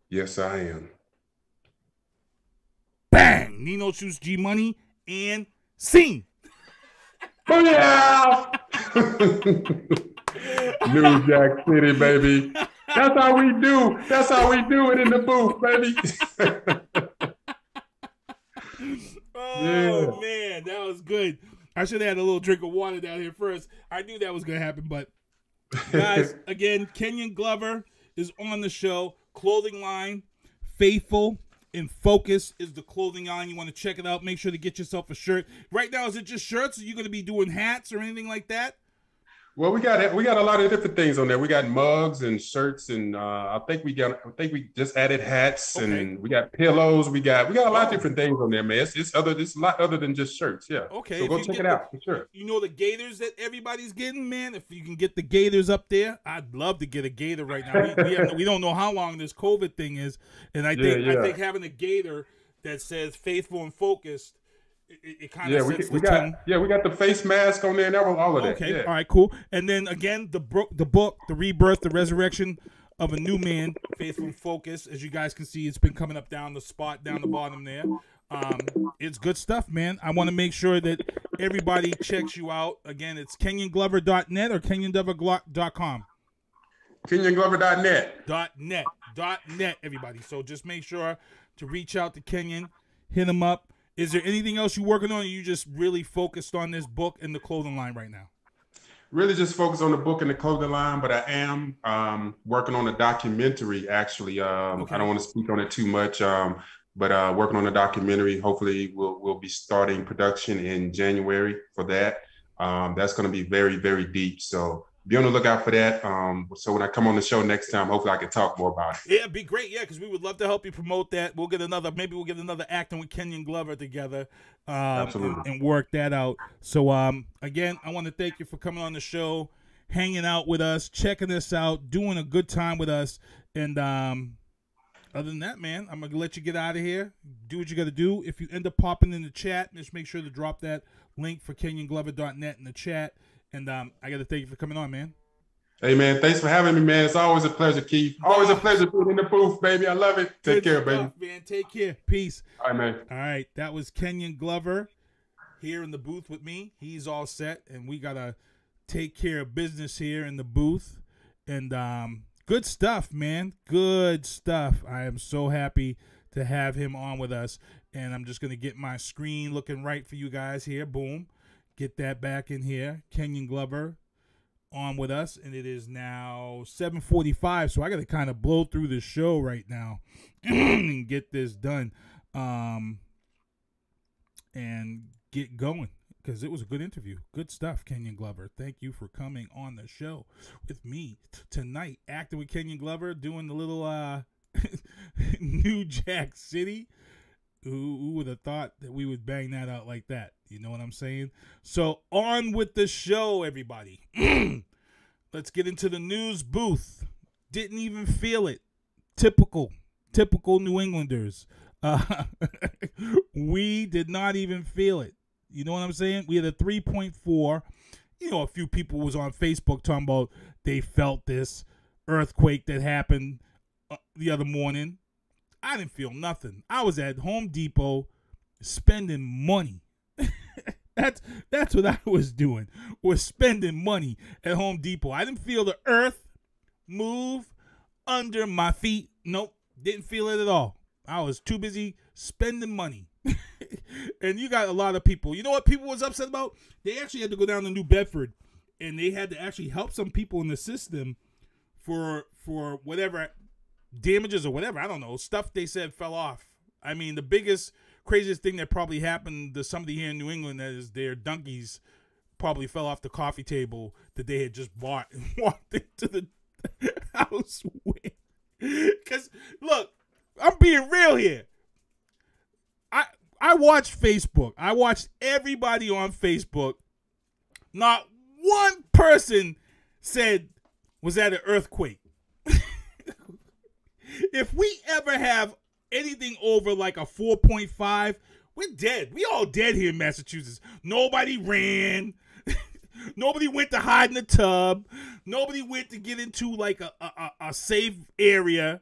Yes, I am. Bang! Nino shoots G Money and scene. Yeah! New Jack City, baby. That's how we do. That's how we do it in the booth, baby. Oh, man, that was good. I should have had a little drink of water down here first. I knew that was going to happen, but guys, again, Kenyon Glover is on the show. Clothing line, Faithful and Focus is the clothing line. You want to check it out. Make sure to get yourself a shirt. Right now, is it just shirts? Are you going to be doing hats or anything like that? Well, we got a lot of different things on there. We got mugs and shirts, and I think we just added hats, and we got pillows. We got a lot of different things on there, man. It's a lot other than just shirts. Yeah. Okay. So go check it out for sure. You know the gaiters that everybody's getting, man. If you can get the gaiters up there, I'd love to get a gator right now. We don't know how long this COVID thing is, and I think having a gator that says "faithful and focused." It kind of sets the tone. We got the face mask on there and all of that. Okay, all right, cool. And then again, the book, The Rebirth, The Resurrection of a New Man, Faithful and Focused. As you guys can see, it's been coming up down the bottom there. It's good stuff, man. I want to make sure that everybody checks you out. Again, it's kenyonglover.net or kenyonglover.com. kenyonglover.net. .net, everybody. So just make sure to reach out to Kenyon, hit him up. Is there anything else you're working on, or are you just really focused on this book and the clothing line right now? Really just focused on the book and the clothing line, but I am working on a documentary, actually. I don't want to speak on it too much, but working on a documentary. Hopefully we'll be starting production in January for that. That's going to be very, very deep. So be on the lookout for that. So when I come on the show next time, hopefully I can talk more about it. Yeah, it'd be great. Yeah, because we would love to help you promote that. Maybe we'll get another acting with Kenyon Glover together and work that out. So again, I want to thank you for coming on the show, hanging out with us, checking us out, doing a good time with us. And other than that, man, I'm going to let you get out of here. Do what you got to do. If you end up popping in the chat, just make sure to drop that link for kenyonglover.net in the chat. And I got to thank you for coming on, man. Hey, man, thanks for having me, man. It's always a pleasure, Keith. Always a pleasure being in the booth, baby. I love it. Take care, baby. Man, take care. Peace. All right, man. All right, that was Kenyon Glover here in the booth with me. He's all set, and we got to take care of business here in the booth. And good stuff, man. Good stuff. I am so happy to have him on with us. And I'm just going to get my screen looking right for you guys here. Boom. Get that back in here. Kenyon Glover on with us, and it is now 7:45, so I got to kind of blow through the show right now and get this done and get going, because it was a good interview. Good stuff, Kenyon Glover. Thank you for coming on the show with me tonight, acting with Kenyon Glover, doing the little New Jack City. Who would have thought that we would bang that out like that? You know what I'm saying? So on with the show, everybody. Let's get into the news booth. Didn't even feel it. Typical New Englanders. We did not even feel it. You know what I'm saying? We had a 3.4. You know, a few people was on Facebook talking about they felt this earthquake that happened the other morning. I didn't feel nothing. I was at Home Depot spending money. That's what I was doing, was spending money at Home Depot. I didn't feel the earth move under my feet. Nope, didn't feel it at all. I was too busy spending money. And you got a lot of people. You know what people was upset about? They actually had to go down to New Bedford, and they had to actually help some people in the system for whatever damages or whatever, I don't know, stuff they said fell off. I mean, the biggest, craziest thing that probably happened to somebody here in New England is their donkeys probably fell off the coffee table that they had just bought and walked into the house with. Because, look, I'm being real here. I watched Facebook. I watched everybody on Facebook. Not one person said, was that an earthquake? If we ever have anything over like a 4.5, we're dead. We all dead here in Massachusetts. Nobody ran. Nobody went to hide in the tub. Nobody went to get into like a safe area.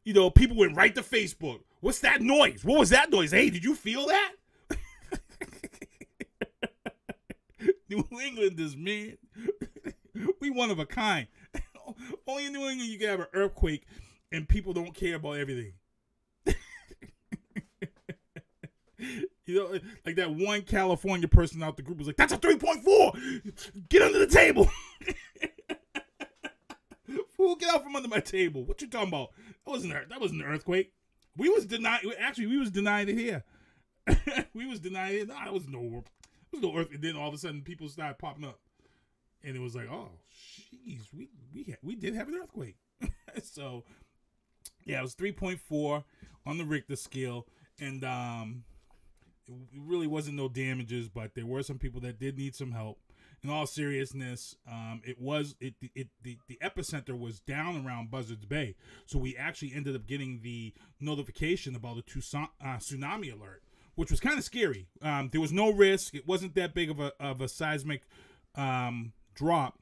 You know, people went right to Facebook. What's that noise? What was that noise? Hey, did you feel that? New Englanders, man. We one of a kind. Only in New England you can have an earthquake and people don't care about everything. You know, like that one California person out the group was like, that's a 3.4. Get under the table. Fool, get out from under my table. What you talking about? That wasn't an earthquake. We was denied it here. We was denied it. No, it was no earth. And then all of a sudden people started popping up. and it was like, oh, jeez, we did have an earthquake. So, yeah, it was 3.4 on the Richter scale, and it really wasn't no damages, but there were some people that did need some help. In all seriousness, the epicenter was down around Buzzards Bay, so we actually ended up getting the notification about a tsunami alert, which was kind of scary. There was no risk; it wasn't that big of a seismic drop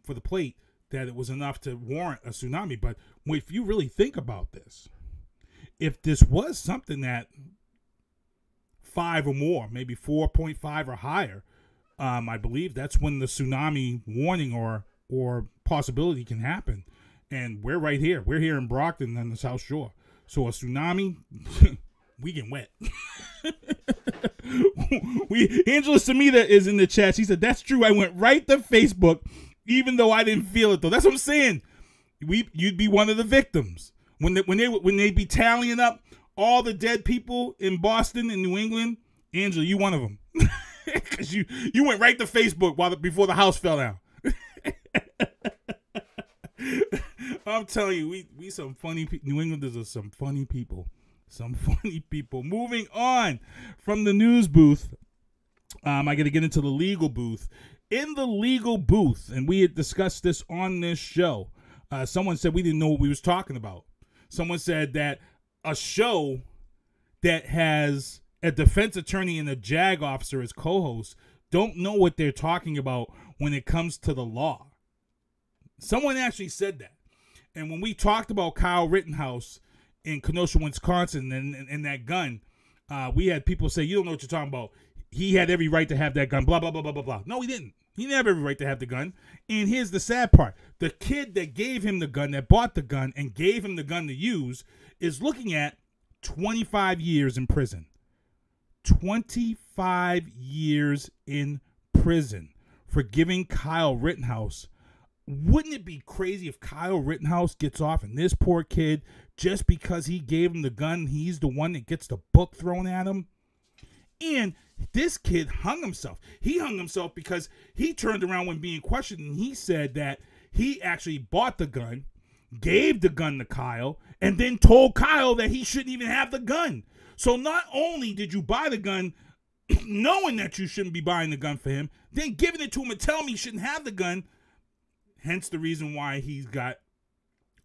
for the plate that it was enough to warrant a tsunami. But if you really think about this, if this was something that 5 or more, maybe 4.5 or higher, I believe that's when the tsunami warning or possibility can happen. And we're right here. We're here in Brockton on the South Shore. So a tsunami, we get wet. Angela Samita is in the chat. She said, that's true. I went right to Facebook, even though I didn't feel it, though. That's what I'm saying. You'd be one of the victims. When they be tallying up all the dead people in Boston and New England, Angela, you one of them. Because you went right to Facebook before the house fell down. I'm telling you, we some funny people. New Englanders are some funny people. Some funny people. Moving on from the news booth, I got to get into the legal booth. In the legal booth, and we had discussed this on this show, someone said we didn't know what we was talking about. Someone said that a show that has a defense attorney and a JAG officer as co-hosts don't know what they're talking about when it comes to the law. Someone actually said that. And when we talked about Kyle Rittenhouse in Kenosha, Wisconsin, and that gun, we had people say, you don't know what you're talking about. He had every right to have that gun, blah, blah, blah, blah, blah, blah. No, he didn't. He didn't have every right to have the gun. And here's the sad part. The kid that gave him the gun, that bought the gun and gave him the gun to use, is looking at 25 years in prison. 25 years in prison for giving Kyle Rittenhouse. Wouldn't it be crazy if Kyle Rittenhouse gets off and this poor kid, just because he gave him the gun, he's the one that gets the book thrown at him? And this kid hung himself. He hung himself because he turned around when being questioned and he said that he actually bought the gun, gave the gun to Kyle, and then told Kyle that he shouldn't even have the gun. So not only did you buy the gun knowing that you shouldn't be buying the gun for him, then giving it to him and telling him he shouldn't have the gun, hence the reason why he's got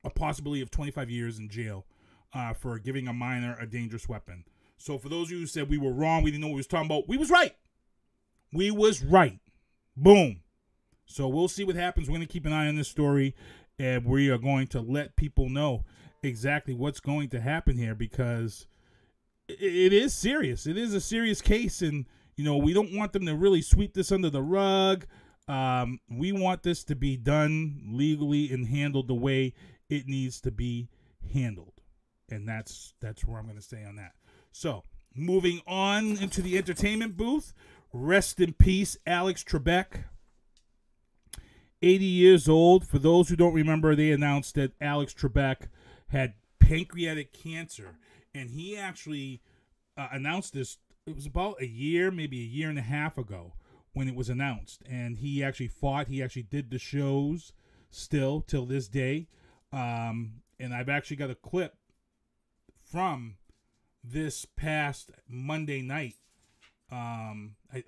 a possibility of 25 years in jail for giving a minor a dangerous weapon. So for those of you who said we were wrong, we didn't know what we was talking about, we was right. We was right. Boom. So we'll see what happens. We're going to keep an eye on this story, and we are going to let people know exactly what's going to happen here, because it is serious. It is a serious case, and we don't want them to really sweep this under the rug. We want this to be done legally and handled the way it needs to be handled, and that's where I'm going to stay on that. So moving on into the entertainment booth, rest in peace, Alex Trebek. 80 years old. For those who don't remember, they announced that Alex Trebek had pancreatic cancer, and he actually announced this. It was about a year, maybe a year and a half ago when it was announced, and he actually fought. He actually did the shows still till this day, and I've actually got a clip from this past Monday night. It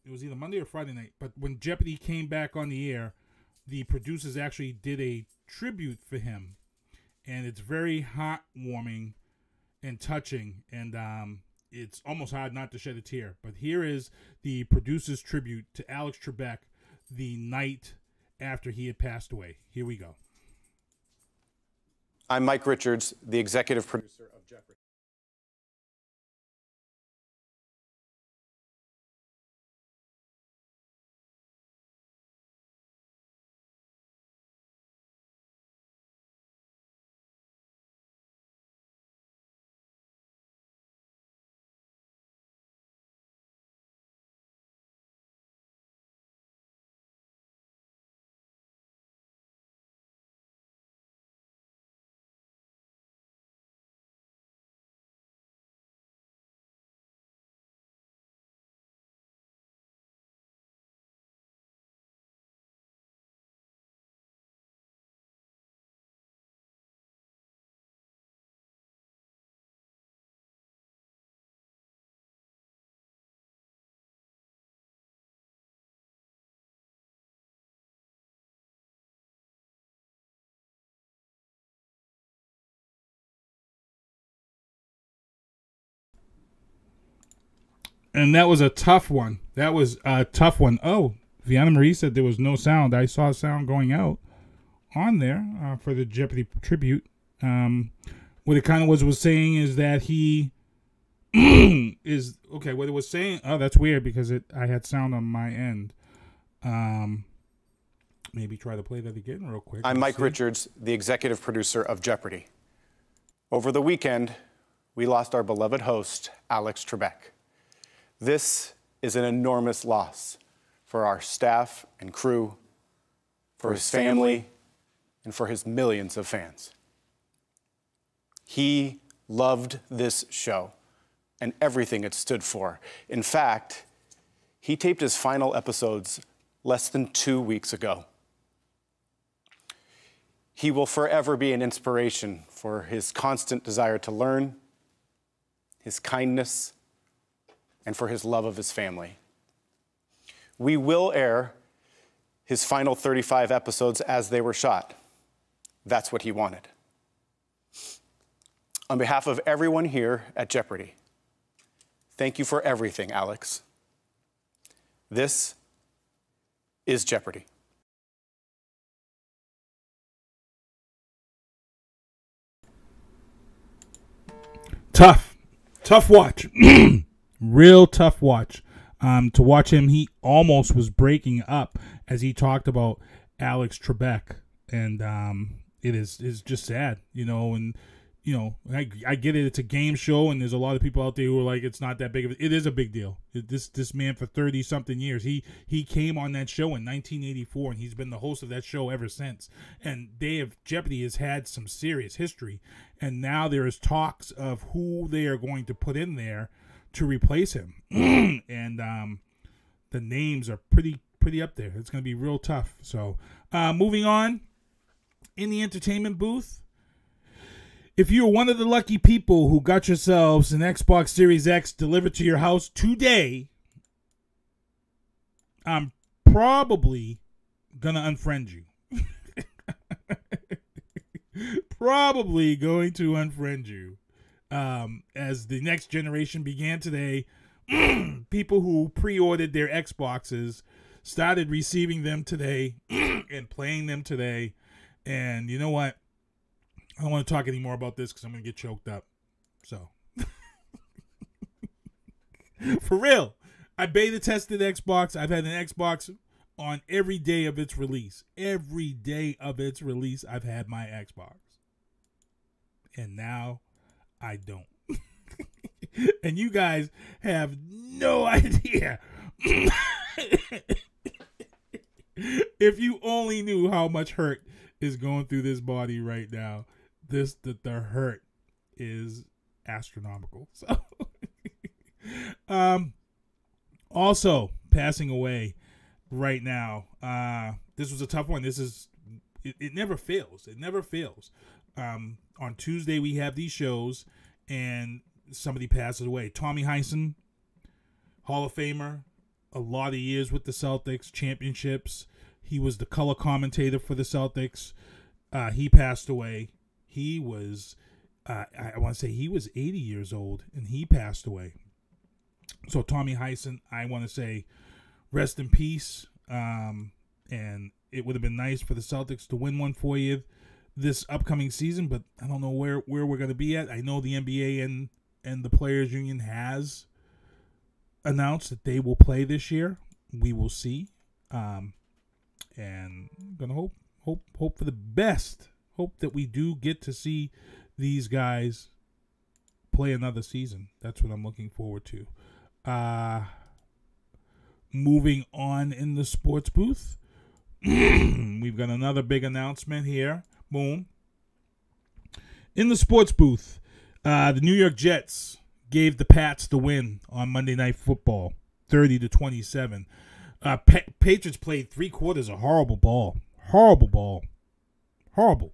was either Monday or Friday night. But when Jeopardy came back on the air, the producers actually did a tribute for him, and it's very heartwarming and touching, and it's almost hard not to shed a tear. But here is the producers' tribute to Alex Trebek the night after he had passed away. Here we go. I'm Mike Richards, the executive producer of Jeopardy. And that was a tough one. That was a tough one. Oh, Viana Marie said there was no sound. I saw sound going out on there for the Jeopardy tribute. What it kind of was saying is that he is okay. What it was saying. Oh, that's weird because I had sound on my end. Maybe try to play that again real quick. I'm Mike Richards, the executive producer of Jeopardy. Over the weekend, we lost our beloved host, Alex Trebek. This is an enormous loss for our staff and crew, for his family, and for his millions of fans. He loved this show and everything it stood for. In fact, he taped his final episodes less than 2 weeks ago. He will forever be an inspiration for his constant desire to learn, his kindness, and for his love of his family. We will air his final 35 episodes as they were shot. That's what he wanted. On behalf of everyone here at Jeopardy, thank you for everything, Alex. This is Jeopardy. Tough watch. Real tough watch. To watch him, he almost was breaking up as he talked about Alex Trebek, and it's just sad, and I get it. It's a game show, and there's a lot of people out there who are like, it's not that big of it is a big deal. This man for 30-something years, he came on that show in 1984, and he's been the host of that show ever since. And Jeopardy has had some serious history, and now there is talks of who they are going to put in there to replace him. And the names are pretty up there. It's going to be real tough. So moving on, in the entertainment booth, if you're one of the lucky people who got yourselves an Xbox Series X delivered to your house today, I'm probably going to unfriend you. Probably going to unfriend you. As the next generation began today, people who pre-ordered their Xboxes started receiving them today and playing them today. And you know what? I don't want to talk anymore about this because I'm going to get choked up. So, for real, I beta tested Xbox. I've had an Xbox on every day of its release. Every day of its release, I've had my Xbox. And now I don't. And you guys have no idea. If you only knew how much hurt is going through this body right now. The hurt is astronomical. So also passing away right now. This was a tough one. It never fails. It never fails. On Tuesday we have these shows and somebody passes away. Tommy Heinsohn, Hall of Famer, a lot of years with the Celtics, championships. He was the color commentator for the Celtics. He passed away. He was, I want to say he was 80 years old, and he passed away. So Tommy Heinsohn, I want to say rest in peace. And it would have been nice for the Celtics to win one for you this upcoming season, but I don't know where we're going to be at. I know the NBA and the Players Union has announced that they will play this year. We will see. And I'm going to hope for the best. Hope that we do get to see these guys play another season. That's what I'm looking forward to. Moving on in the sports booth, we've got another big announcement here. Boom. In the sports booth, the New York Jets gave the Pats the win on Monday Night Football, 30-27. Patriots played 3 quarters of horrible ball. Horrible.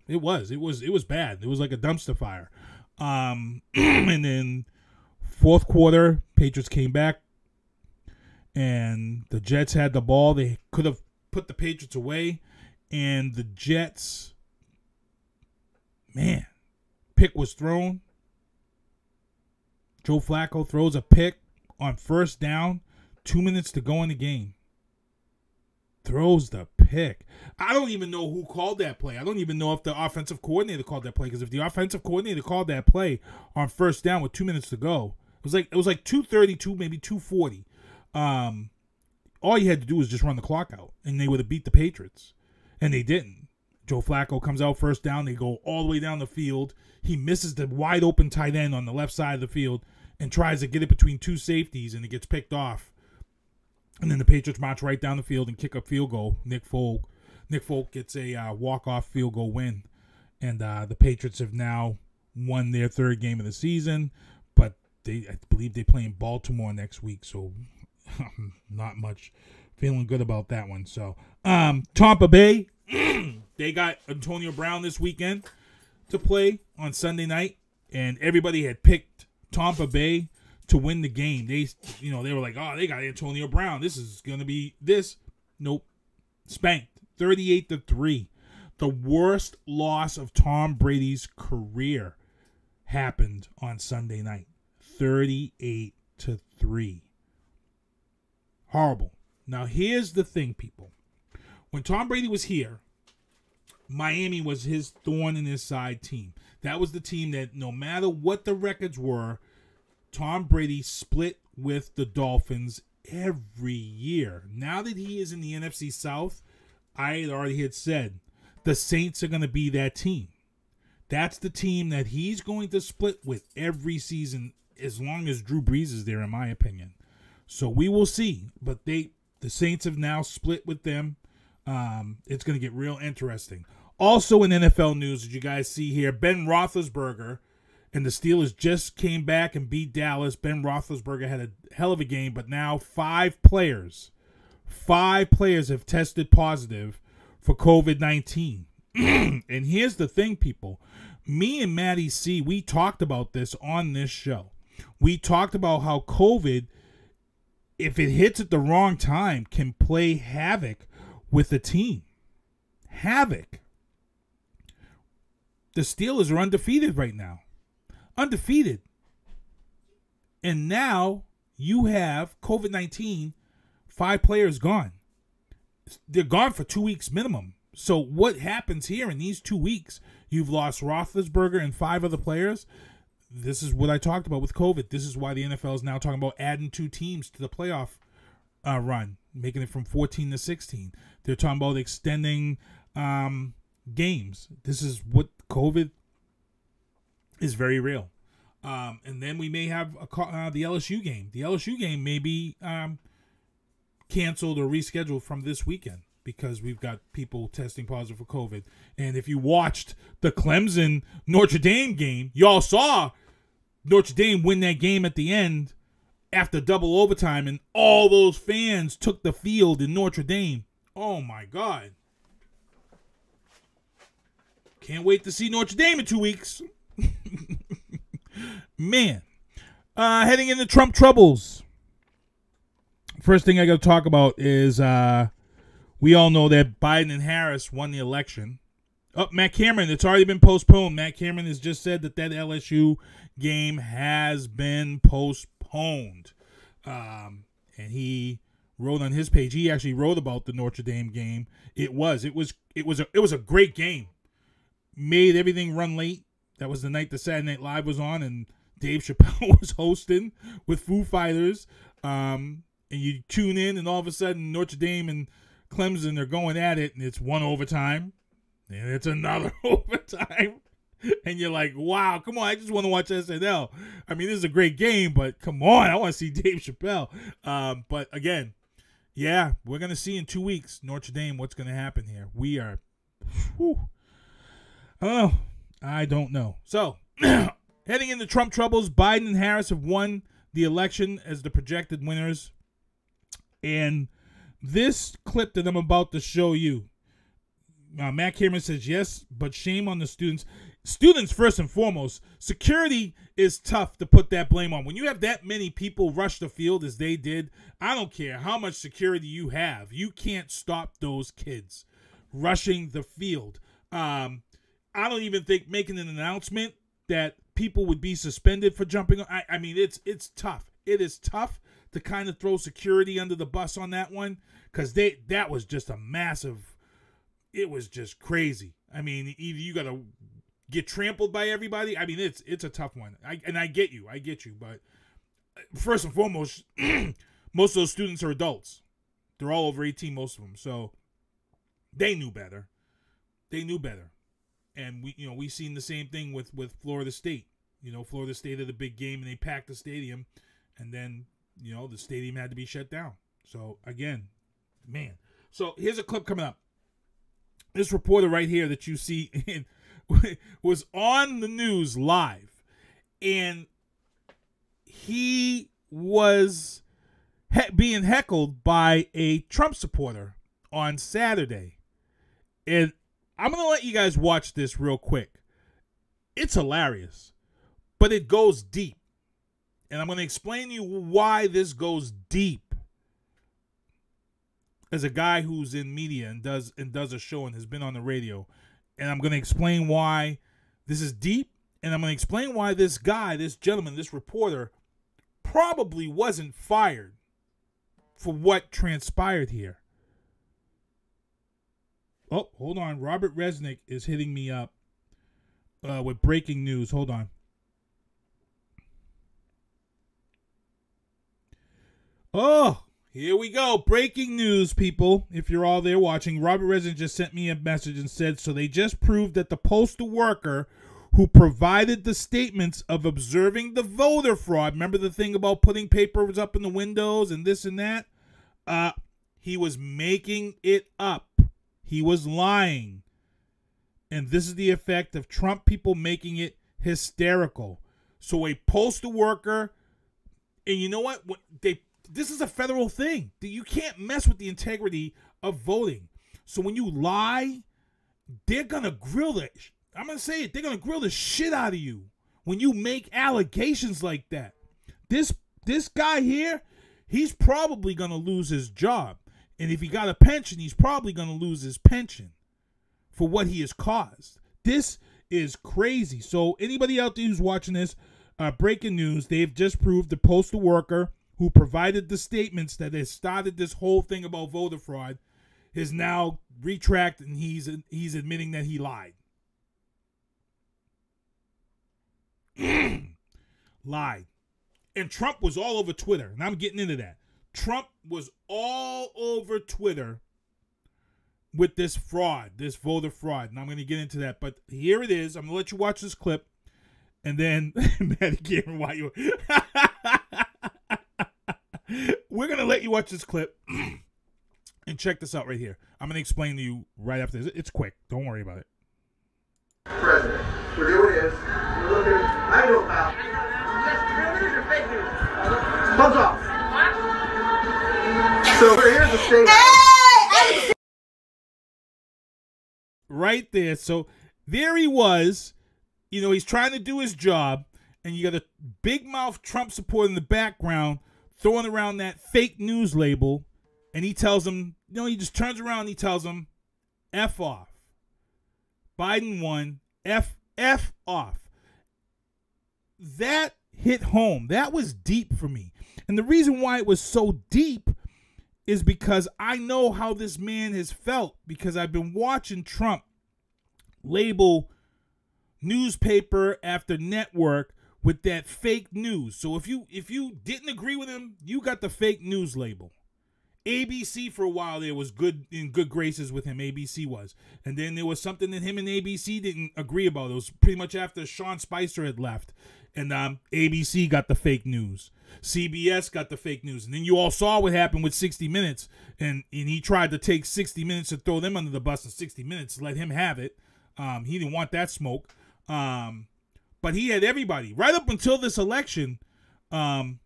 It was bad. It was like a dumpster fire. And then fourth quarter, Patriots came back, and the Jets had the ball. They could have put the Patriots away, and the Jets, pick was thrown. Joe Flacco throws a pick on first down, 2 minutes to go in the game. Throws the pick. I don't even know who called that play. I don't even know if the offensive coordinator called that play, because if the offensive coordinator called that play on first down with 2 minutes to go, it was like 2:32, maybe 2:40. All you had to do was just run the clock out, and they would have beat the Patriots, and they didn't. Joe Flacco comes out first down. They go all the way down the field. He misses the wide open tight end on the left side of the field and tries to get it between two safeties, and it gets picked off. And then the Patriots march right down the field and kick a field goal. Nick Folk gets a walk-off field goal win. And the Patriots have now won their third game of the season, but I believe they play in Baltimore next week, so not much feeling good about that one. So Tampa Bay, they got Antonio Brown this weekend to play on Sunday night, and everybody had picked Tampa Bay to win the game. They were like, oh, they got Antonio Brown. This is going to be this. Nope. Spanked 38-3. The worst loss of Tom Brady's career happened on Sunday night. 38-3. Horrible. Now, here's the thing, people. When Tom Brady was here, Miami was his thorn in his side team. That was the team that no matter what the records were, Tom Brady split with the Dolphins every year. Now that he is in the NFC South, I already had said the Saints are going to be that team. That's the team that he's going to split with every season as long as Drew Brees is there, in my opinion. So we will see. But the Saints have now split with them. It's going to get real interesting. Also in NFL news, as you guys see here, Ben Roethlisberger and the Steelers just came back and beat Dallas. Ben Roethlisberger had a hell of a game, but now 5 players have tested positive for COVID-19. And here's the thing, people. Me and Maddie C, we talked about this on this show. We talked about how COVID, if it hits at the wrong time, can play havoc with the team. Havoc. The Steelers are undefeated right now. Undefeated. And now you have COVID-19, 5 players gone. They're gone for 2 weeks minimum. So what happens here in these 2 weeks? You've lost Roethlisberger and 5 other players. This is what I talked about with COVID. This is why the NFL is now talking about adding 2 teams to the playoff run, making it from 14 to 16. They're talking about extending games. This is what COVID is very real. And then we may have the LSU game. The LSU game may be canceled or rescheduled from this weekend because we've got people testing positive for COVID. And if you watched the Clemson Notre Dame game, y'all saw Notre Dame win that game at the end after double overtime, and all those fans took the field in Notre Dame. Oh, my God. Can't wait to see Notre Dame in 2 weeks. Man. Heading into Trump troubles. First thing I got to talk about is we all know that Biden and Harris won the election. Matt Cameron, it's already been postponed. Matt Cameron has just said that LSU game has been postponed. And he wrote on his page, he actually wrote about the Notre Dame game. It was a great game. Made everything run late. That was the night the Saturday Night Live was on, and Dave Chappelle was hosting with Foo Fighters. And you tune in, and all of a sudden Notre Dame and Clemson are going at it, and it's one overtime, and it's another overtime. And you're like, wow, come on, I just want to watch SNL. I mean, this is a great game, but come on, I want to see Dave Chappelle. But again, yeah, we're going to see in 2 weeks, Notre Dame, what's going to happen here. We are, I don't know. So, heading into Trump troubles, Biden and Harris have won the election as the projected winners. And this clip that I'm about to show you, Matt Cameron says, yes, but shame on the students. Students, first and foremost, security is tough to put that blame on. When you have that many people rush the field as they did, I don't care how much security you have. You can't stop those kids rushing the field. I don't even think making an announcement that people would be suspended for jumping. I mean, it's tough. It is tough to kind of throw security under the bus on that one, because that was just a massive. It was just crazy. I mean, either you got to get trampled by everybody. I mean, it's a tough one. I get you, but first and foremost, most of those students are adults. They're all over 18, most of them. So they knew better. And we seen the same thing with Florida State. Florida State had a big game and they packed the stadium, and then the stadium had to be shut down. So again, man. So here's a clip coming up. This reporter right here that you see was on the news live, and he was being heckled by a Trump supporter on Saturday. And I'm going to let you guys watch this real quick. It's hilarious, but it goes deep. And I'm going to explain to you why this goes deep. As a guy who's in media and does a show and has been on the radio. And I'm going to explain why this is deep. And I'm going to explain why this guy, this gentleman, this reporter probably wasn't fired for what transpired here. Oh, hold on. Robert Resnick is hitting me up with breaking news. Hold on. Oh, here we go. Breaking news, people. If you're all there watching, Robert Resnick just sent me a message and said, so they just proved that the postal worker who provided the statements of observing the voter fraud, remember the thing about putting papers up in the windows and this and that? He was making it up. He was lying. And this is the effect of Trump people making it hysterical. So a postal worker, and you know what? This is a federal thing. You can't mess with the integrity of voting. So when you lie, they're going to grill it. I'm going to say it. They're going to grill the shit out of you when you make allegations like that. This guy here, he's probably going to lose his job. And if he got a pension, he's probably going to lose his pension for what he has caused. This is crazy. So anybody out there who's watching this, breaking news, they've just proved the postal worker who provided the statements that has started this whole thing about voter fraud is now retracted, and he's admitting that he lied. Lied. And Trump was all over Twitter, and I'm getting into that. Trump was all over Twitter with this fraud, this voter fraud, and I'm going to get into that. But here it is. I'm going to let you watch this clip, and then, Maddie Cameron, why you... We're going to let you watch this clip and check this out right here. I'm going to explain to you right after this. It's quick. Don't worry about it. President, we're doing this. We're looking. I know about. Yes, true news or fake news? Thumbs off. So here's the statement. Hey! Right there. So there he was. He's trying to do his job, and you got a big mouth Trump supporter in the background throwing around that fake news label, and he tells him, he just turns around and he tells him, F off. Biden won, F off. That hit home. That was deep for me. And the reason why it was so deep is because I know how this man has felt, because I've been watching Trump label newspaper after network with that fake news. So if you didn't agree with him, you got the fake news label. ABC for a while there was in good graces with him. ABC was. And then there was something that him and ABC didn't agree about. It was pretty much after Sean Spicer had left. And ABC got the fake news. CBS got the fake news. And then you all saw what happened with 60 Minutes. And he tried to take 60 Minutes and throw them under the bus in 60 Minutes. Let him have it. He didn't want that smoke. But he had everybody. Right up until this election,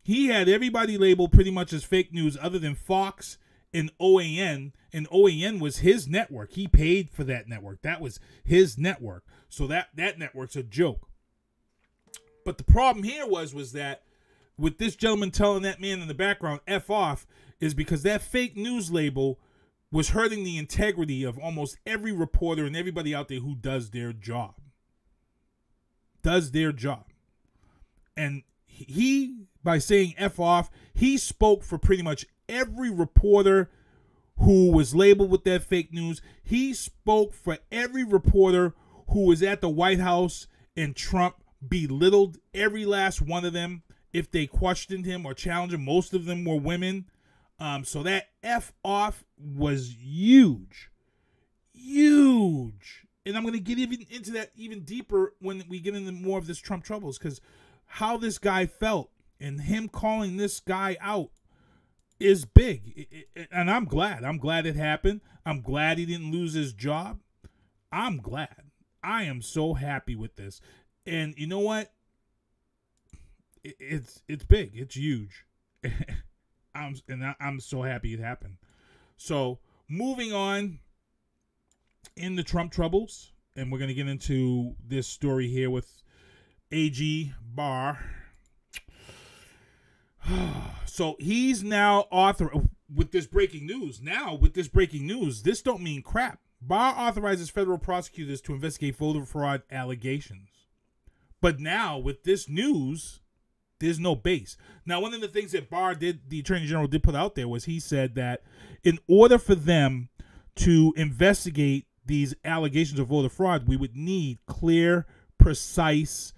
he had everybody labeled pretty much as fake news other than Fox and OAN. And OAN was his network. He paid for that network. That was his network. So that network's a joke. But the problem here was that with this gentleman telling that man in the background, F off, is because that fake news label was hurting the integrity of almost every reporter and everybody out there who does their job. And he by saying F off. He spoke for pretty much every reporter who was labeled with that fake news. He spoke for every reporter who was at the White House, and Trump belittled every last one of them if they questioned him or challenged him. Most of them were women. So that F off was huge. Huge. And I'm going to get even into that even deeper when we get into more of this Trump troubles, because how this guy felt and him calling this guy out is big. And I'm glad. I'm glad it happened. I'm glad he didn't lose his job. I'm glad. I am so happy with this. And you know what? It's big. It's huge. I'm so happy it happened. So moving on in the Trump troubles, and we're going to get into this story here with AG Barr. So he's now with this breaking news. Now with this breaking news, this don't mean crap. Barr authorizes federal prosecutors to investigate voter fraud allegations. But now with this news, there's no base. Now, one of the things that Barr did, the Attorney General did put out there, was he said that in order for them to investigate these allegations of voter fraud, we would need clear, precise,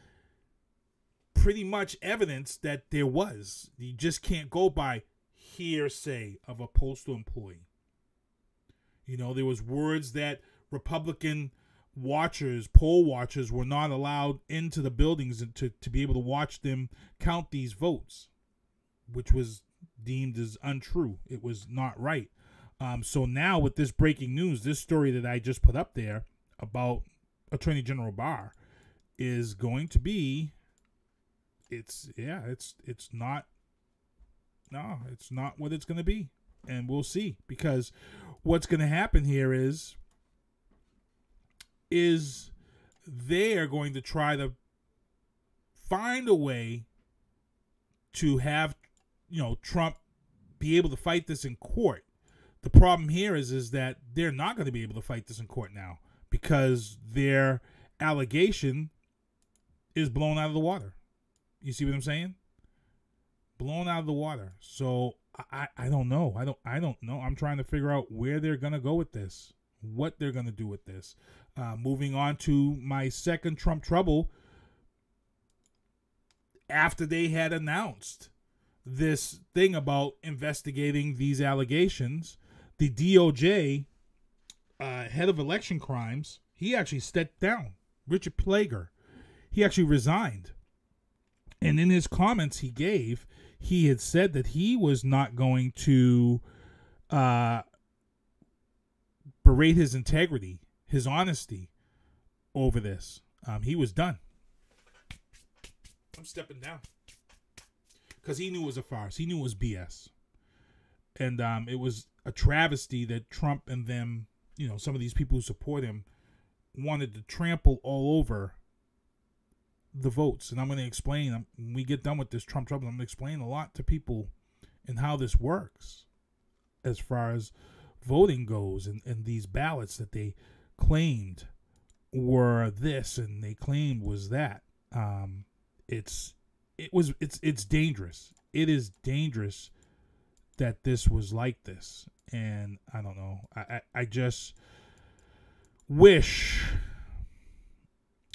pretty much evidence that there was. You just can't go by hearsay of a postal employee. You know, there was words that Republican watchers, poll watchers, were not allowed into the buildings to be able to watch them count these votes, which was deemed as untrue. It was not right. So now with this breaking news, this story that I just put up there about Attorney General Barr is going to be, it's not what it's going to be. And we'll see, because what's going to happen here is they are going to try to find a way to have, Trump be able to fight this in court. The problem here is that they're not going to be able to fight this in court now, because their allegation is blown out of the water. You see what I'm saying? Blown out of the water. So I don't know. I don't know. I'm trying to figure out where they're going to go with this, what they're going to do with this. Moving on to my second Trump trouble. After they had announced this thing about investigating these allegations, the DOJ head of election crimes, he actually stepped down. Richard Plager. He actually resigned. And in his comments he gave, he had said that he was not going to berate his integrity, his honesty over this. He was done. I'm stepping down. Because he knew it was a farce. He knew it was BS. And it was a travesty that Trump and them, some of these people who support him, wanted to trample all over the votes. And I'm going to explain, when we get done with this Trump trouble, I'm going to explain a lot to people and how this works as far as voting goes, and these ballots that they claimed were this and they claimed was that. It's dangerous. It is dangerous that this was like this. And I don't know. I just wish,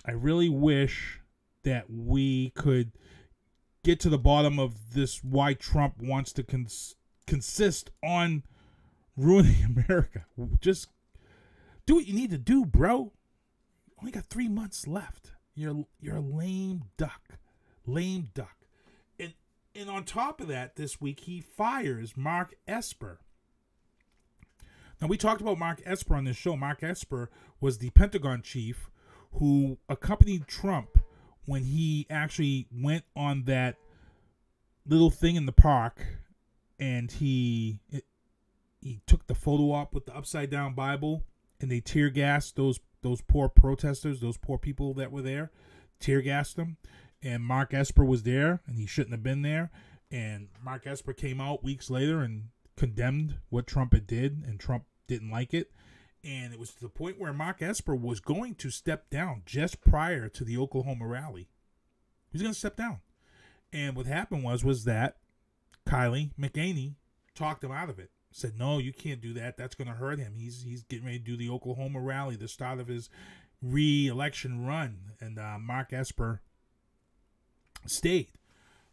I really wish that we could get to the bottom of this, why Trump wants to consist on ruining America. Just do what you need to do, bro. Only got 3 months left. You're a lame duck. Lame duck. And on top of that, this week he fires Mark Esper. Now, we talked about Mark Esper on this show. Mark Esper was the Pentagon chief who accompanied Trump when he actually went on that little thing in the park, and he took the photo op with the upside down Bible, and they tear gassed those poor protesters, those poor people that were there, tear gassed them. And Mark Esper was there, and he shouldn't have been there. And Mark Esper came out weeks later and condemned what Trump had did, and Trump didn't like it. And it was to the point where Mark Esper was going to step down just prior to the Oklahoma rally. He was going to step down. And what happened was that Kylie McEnany talked him out of it. Said, no, you can't do that. That's going to hurt him. He's getting ready to do the Oklahoma rally, the start of his re-election run. And Mark Esper stayed.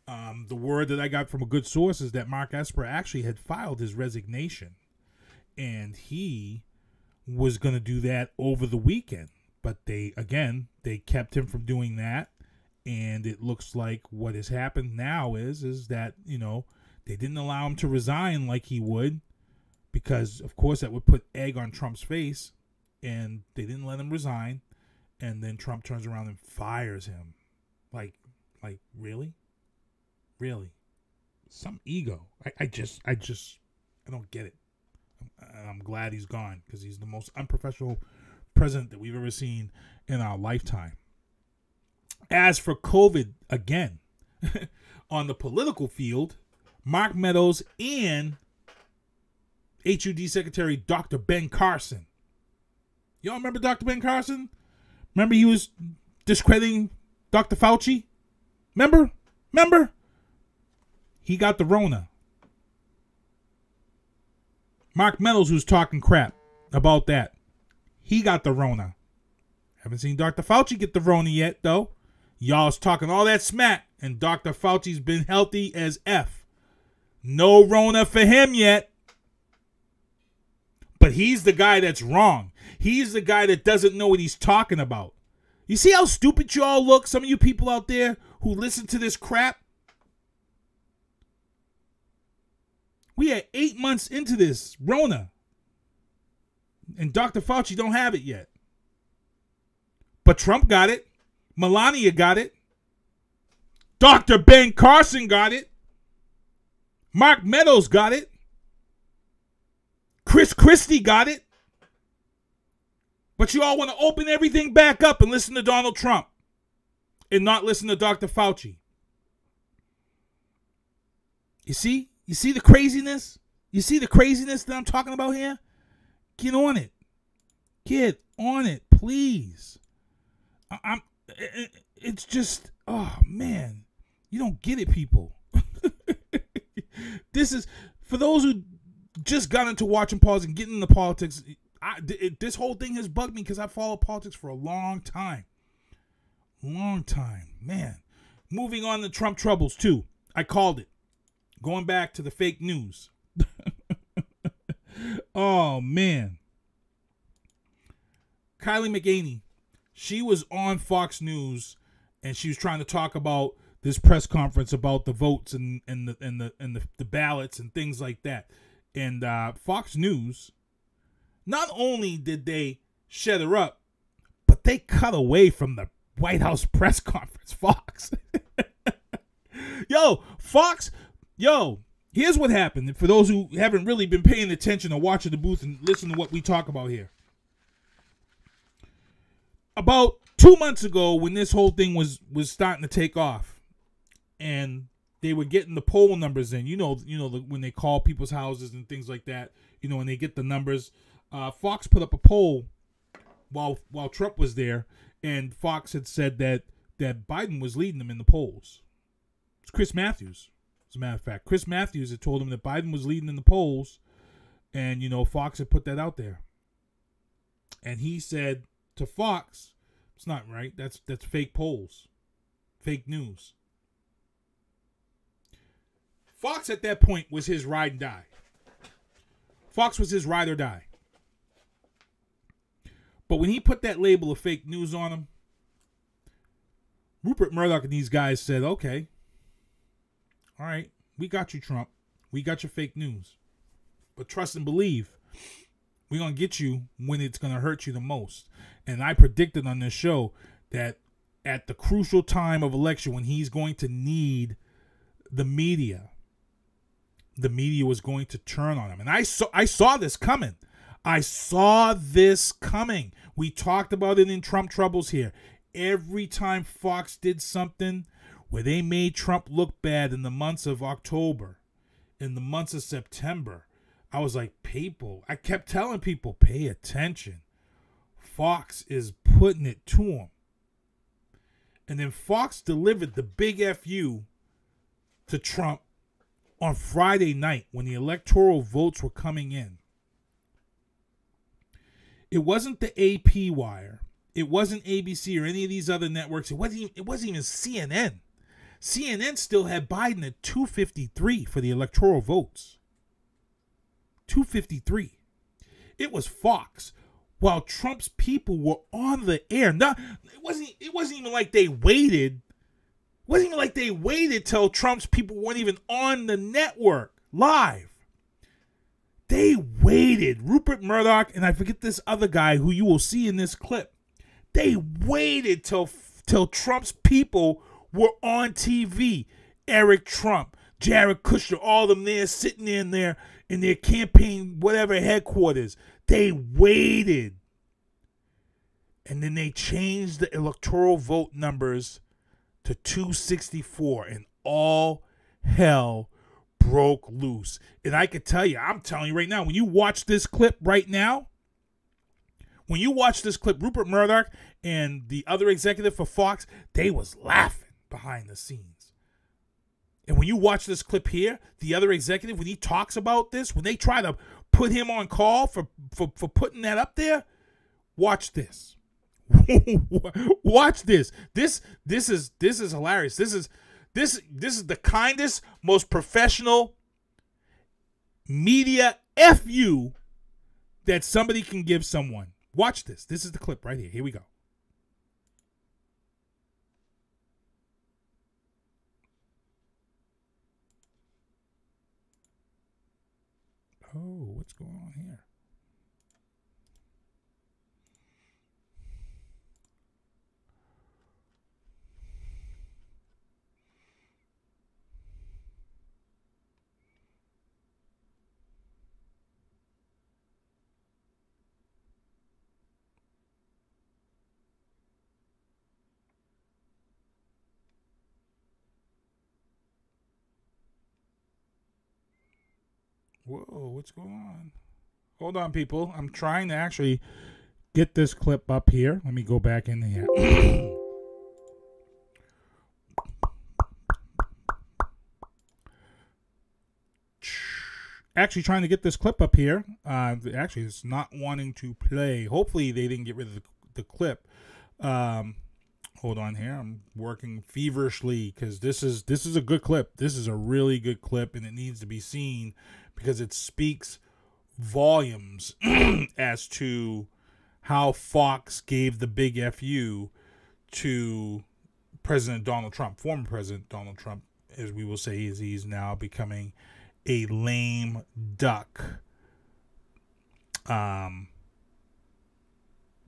The word that I got from a good source is that Mark Esper actually had filed his resignation. And he was going to do that over the weekend. But they kept him from doing that. And it looks like what has happened now is that, they didn't allow him to resign like he would, because, of course, that would put egg on Trump's face, and they didn't let him resign, and then Trump turns around and fires him. Like, really? Really? Some ego. I don't get it. I'm glad he's gone, because he's the most unprofessional president that we've ever seen in our lifetime. As for COVID, again, on the political field, Mark Meadows and HUD Secretary Dr. Ben Carson. Y'all remember Dr. Ben Carson? Remember he was discrediting Dr. Fauci? Remember? He got the Rona. Mark Meadows was talking crap about that. He got the Rona. Haven't seen Dr. Fauci get the Rona yet, though. Y'all's talking all that smack, and Dr. Fauci's been healthy as F. No Rona for him yet. But he's the guy that's wrong. He's the guy that doesn't know what he's talking about. You see how stupid you all look? Some of you people out there who listen to this crap. We are 8 months into this Rona. And Dr. Fauci don't have it yet. But Trump got it. Melania got it. Dr. Ben Carson got it. Mark Meadows got it. Chris Christie got it. But you all want to open everything back up and listen to Donald Trump and not listen to Dr. Fauci. You see? You see the craziness? You see the craziness that I'm talking about here? Get on it. Get on it, please. It's just, oh, man. You don't get it, people. This is, for those who just got into watching politics and getting into politics, this whole thing has bugged me because I followed politics for a long time. Long time. Man. Moving on to Trump troubles, too. I called it. Going back to the fake news. Oh, man. Kylie McEnany, she was on Fox News, and she was trying to talk about this press conference about the votes and the ballots and things like that. And Fox News, not only did they shut her up, but they cut away from the White House press conference. Fox. Fox, here's what happened. For those who haven't really been paying attention or watching the booth and listening to what we talk about here. About 2 months ago, when this whole thing was starting to take off, and they were getting the poll numbers in, when they call people's houses and things like that, and they get the numbers. Fox put up a poll while Trump was there, and Fox had said that Biden was leading them in the polls. It's Chris Matthews, as a matter of fact. Chris Matthews had told him that Biden was leading in the polls, and Fox had put that out there. And he said to Fox, "It's not right. That's fake polls, fake news." Fox at that point was his ride and die. Fox was his ride or die. But when he put that label of fake news on him, Rupert Murdoch and these guys said, okay, all right, we got you, Trump. We got your fake news. But trust and believe, we're going to get you when it's going to hurt you the most. And I predicted on this show that at the crucial time of election when he's going to need the media was going to turn on him. And I saw this coming. I saw this coming. We talked about it in Trump Troubles here. Every time Fox did something where they made Trump look bad in the months of October, in the months of September, I was like, I kept telling people, pay attention. Fox is putting it to him. And then Fox delivered the big FU to Trump on Friday night when the electoral votes were coming in. It wasn't the AP wire. It wasn't ABC or any of these other networks. It wasn't even CNN. CNN still had Biden at 253 for the electoral votes. 253. It was Fox. While Trump's people were on the air. No, it wasn't even like they waited. It wasn't even like they waited till Trump's people weren't even on the network live. They waited. Rupert Murdoch and I forget this other guy who you will see in this clip. They waited till Trump's people were on TV. Eric Trump, Jared Kushner, all of them there sitting in their campaign, whatever headquarters. They waited. And then they changed the electoral vote numbers to 264 and all hell broke loose. And I could tell you, I'm telling you right now, when you watch this clip right now, Rupert Murdoch and the other executive for Fox, they was laughing behind the scenes. And when you watch this clip here, the other executive, when he talks about this, when they try to put him on call for putting that up there, watch this. Watch this. This is hilarious. This is the kindest, most professional media FU that somebody can give someone. Watch this. This is the clip right here. Here we go. Oh, what's going on here? Whoa, what's going on? Hold on, people. I'm trying to actually get this clip up here. Let me go back in here. Actually trying to get this clip up here. Actually, it's not wanting to play. Hopefully, they didn't get rid of the clip. Hold on here. I'm working feverishly because this is a good clip. This is a really good clip, and it needs to be seen because it speaks volumes as to how Fox gave the big FU to President Donald Trump, former President Donald Trump, as we will say, is he's now becoming a lame duck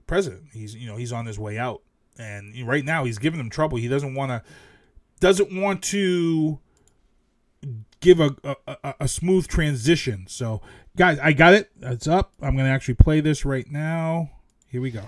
president. He's on his way out, and right now he's giving them trouble. He doesn't want to give a smooth transition. So, guys, I got it. It's up. I'm going to actually play this right now. Here we go.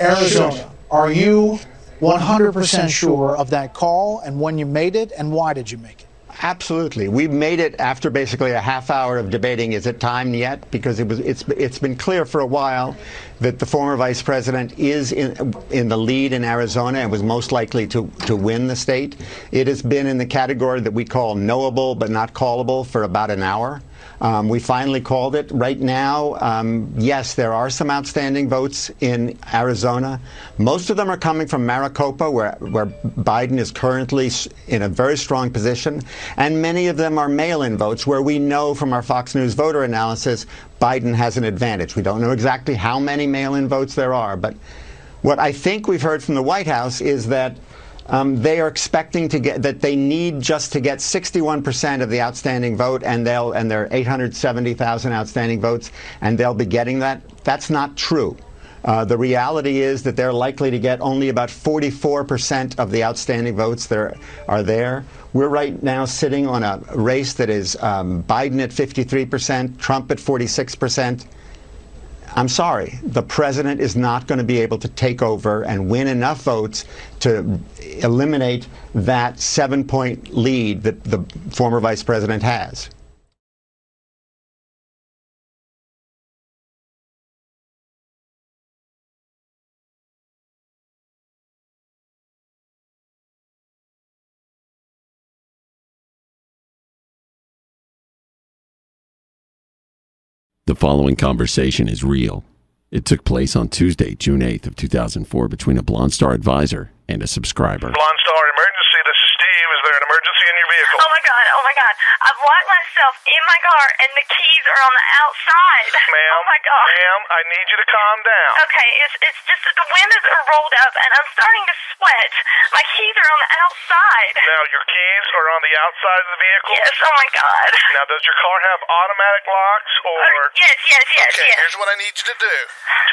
Arizona, are you 100% sure of that call and when you made it, and why did you make it? Absolutely. We made it after basically a half hour of debating, is it time yet? Because it's been clear for a while that the former vice president is in the lead in Arizona and was most likely to win the state. It has been in the category that we call knowable but not callable for about an hour. We finally called it. Right now, yes, there are some outstanding votes in Arizona. Most of them are coming from Maricopa, where Biden is currently in a very strong position. And many of them are mail-in votes, where we know from our Fox News voter analysis, Biden has an advantage. We don't know exactly how many mail-in votes there are. But what I think we've heard from the White House is that they are expecting to get that they need just to get 61% of the outstanding vote, and there are 870,000 outstanding votes, and they'll be getting that. That's not true. The reality is that they're likely to get only about 44% of the outstanding votes there are there. We're right now sitting on a race that is Biden at 53%, Trump at 46%. I'm sorry, the president is not going to be able to take over and win enough votes to eliminate that 7-point lead that the former vice president has. The following conversation is real. It took place on Tuesday, June 8th of 2004 between a Blonde Star advisor and a subscriber. Blonde Star emergency, this is Steve. Is there an emergency in your vehicle? Oh my god. I've locked myself in my car and the keys are on the outside. Ma'am, oh my god. Ma'am, I need you to calm down. Okay, it's just that the windows are rolled up and I'm starting to sweat. My keys are on the outside. Now, your keys are on the outside of the vehicle? Yes, oh my god. Now, does your car have automatic locks or... Yes. Okay, here's what I need you to do.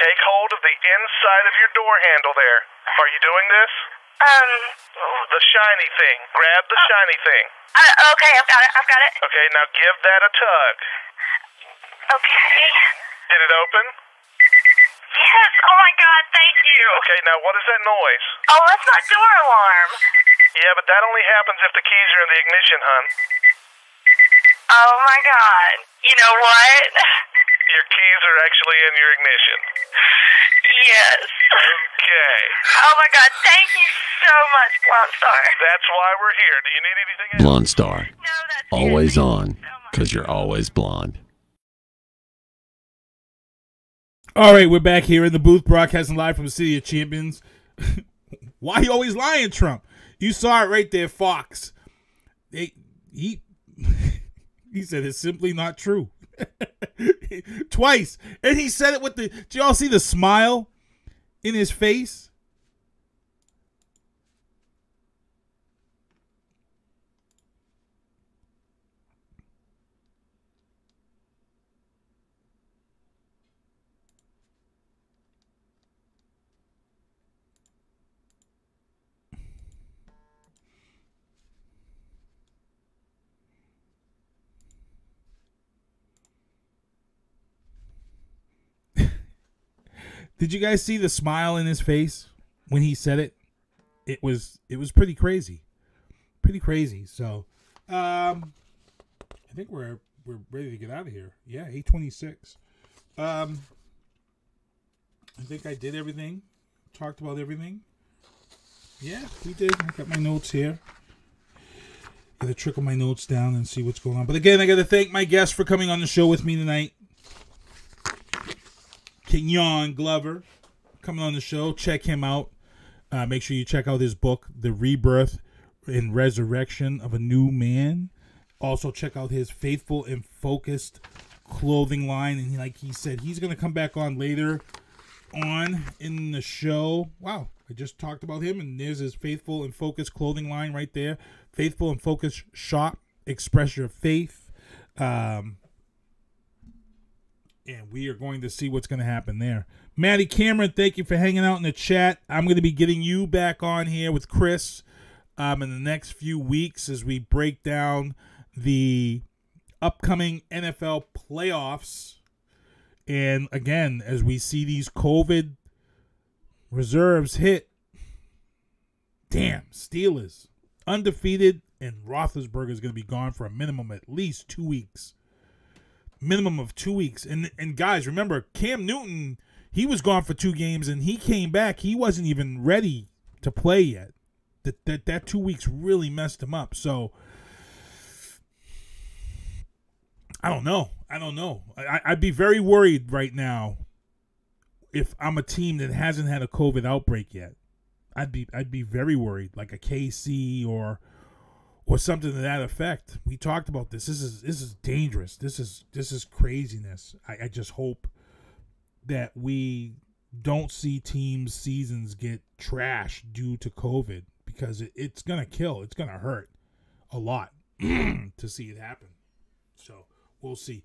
Take hold of the inside of your door handle there. Are you doing this? The shiny thing. Grab the shiny thing. Okay, I've got it. Okay, now give that a tug. Okay. Did it open? Yes, oh my god, thank you. Okay, now what is that noise? Oh, that's my door alarm. Yeah, but that only happens if the keys are in the ignition, hon. Oh my god. You know what? Your keys are actually in your ignition. Yes. Okay. Oh my god, thank you so much, Blonde Star. That's why we're here. Do you need anything else? Blonde Star. Always on, because you're always blonde. All right, we're back here in the booth, broadcasting live from the City of Champions. Why you always lying, Trump? You saw it right there, Fox. He said it's simply not true. Twice. And he said it with the... Did y'all see the smile in his face? Did you guys see the smile in his face when he said it? It was pretty crazy. Pretty crazy. So, I think we're ready to get out of here. Yeah, 8:26. I think I did everything. Talked about everything. Yeah, we did. I got my notes here. Gotta trickle my notes down and see what's going on. But again, I gotta thank my guest for coming on the show with me tonight. Kenyon Glover coming on the show. Check him out. Make sure you check out his book, The Rebirth and Resurrection of a New Man. Also check out his Faithful and Focused clothing line. And like he said, he's going to come back on later on in the show. Wow, I just talked about him. And there's his Faithful and Focused clothing line right there. Faithful and Focused shop. Express your faith. And we are going to see what's going to happen there. Maddie Cameron, thank you for hanging out in the chat. I'm going to be getting you back on here with Chris in the next few weeks as we break down the upcoming NFL playoffs. And again, as we see these COVID reserves hit, damn, Steelers undefeated, and Roethlisberger is going to be gone for a minimum at least 2 weeks. Minimum of 2 weeks. And guys, remember, Cam Newton, he was gone for 2 games, and he came back. He wasn't even ready to play yet. That 2 weeks really messed him up. So, I don't know. I'd be very worried right now if I'm a team that hasn't had a COVID outbreak yet. I'd be very worried, like a KC or something to that effect. We talked about this. This is dangerous. This is craziness. I just hope that we don't see teams' seasons get trashed due to COVID, because it's gonna kill. It's gonna hurt a lot to see it happen. So we'll see.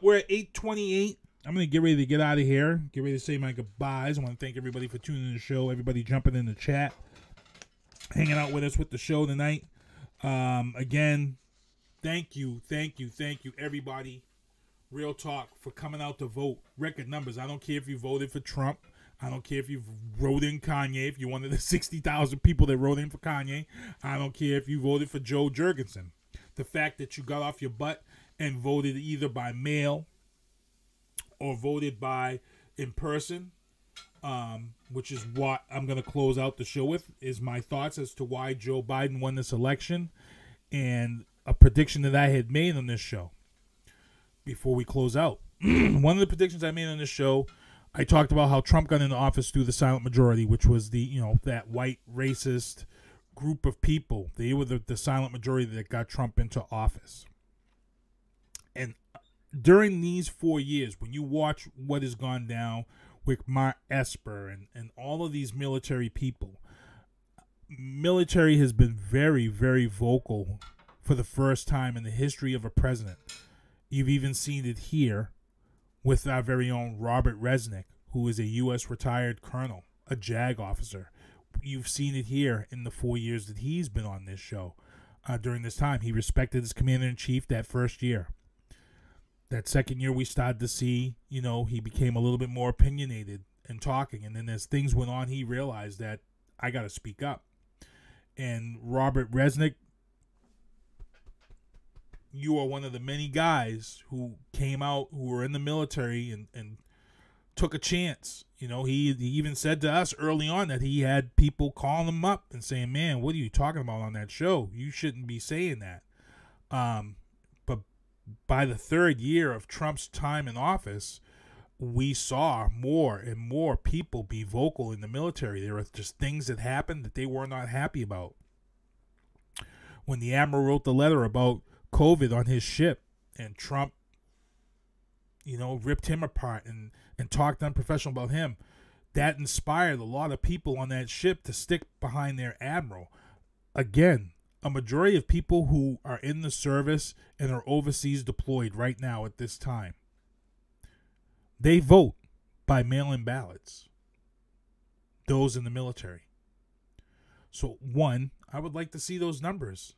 We're at 8:28. I'm gonna get ready to get out of here. Get ready to say my goodbyes. I want to thank everybody for tuning in the show. Everybody jumping in the chat, hanging out with us with the show tonight. Again, thank you, everybody. Real talk, for coming out to vote. Record numbers. I don't care if you voted for Trump. I don't care if you wrote in Kanye. If you're one of the 60,000 people that wrote in for Kanye. I don't care if you voted for Joe Jurgensen. The fact that you got off your butt and voted either by mail or voted by in person, which is what I'm going to close out the show with, is my thoughts as to why Joe Biden won this election, and a prediction that I had made on this show before we close out. one of the predictions I made on this show, I talked about how Trump got into office through the silent majority, which was the, that white racist group of people. They were the silent majority that got Trump into office. And during these 4 years, when you watch what has gone down with Mark Esper and all of these military people, military has been very, very vocal for the first time in the history of a president. You've even seen it here with our very own Robert Resnick, who is a U.S. retired colonel, a JAG officer. You've seen it here in the 4 years that he's been on this show. During this time, he respected his commander-in-chief that first year. That second year, we started to see, he became a little bit more opinionated and talking. And then as things went on, he realized that I got to speak up. And Robert Resnick, you are one of the many guys who came out, who were in the military and took a chance. He even said to us early on that he had people calling him up and saying, man, what are you talking about on that show? You shouldn't be saying that. But by the third year of Trump's time in office, we saw more and more people be vocal in the military. There were just things that happened that they were not happy about. When the Admiral wrote the letter about COVID on his ship and Trump, ripped him apart and talked unprofessional about him, that inspired a lot of people on that ship to stick behind their admiral. Again, a majority of people who are in the service and are overseas deployed right now at this time, they vote by mail-in ballots, those in the military. So, one, I would like to see those numbers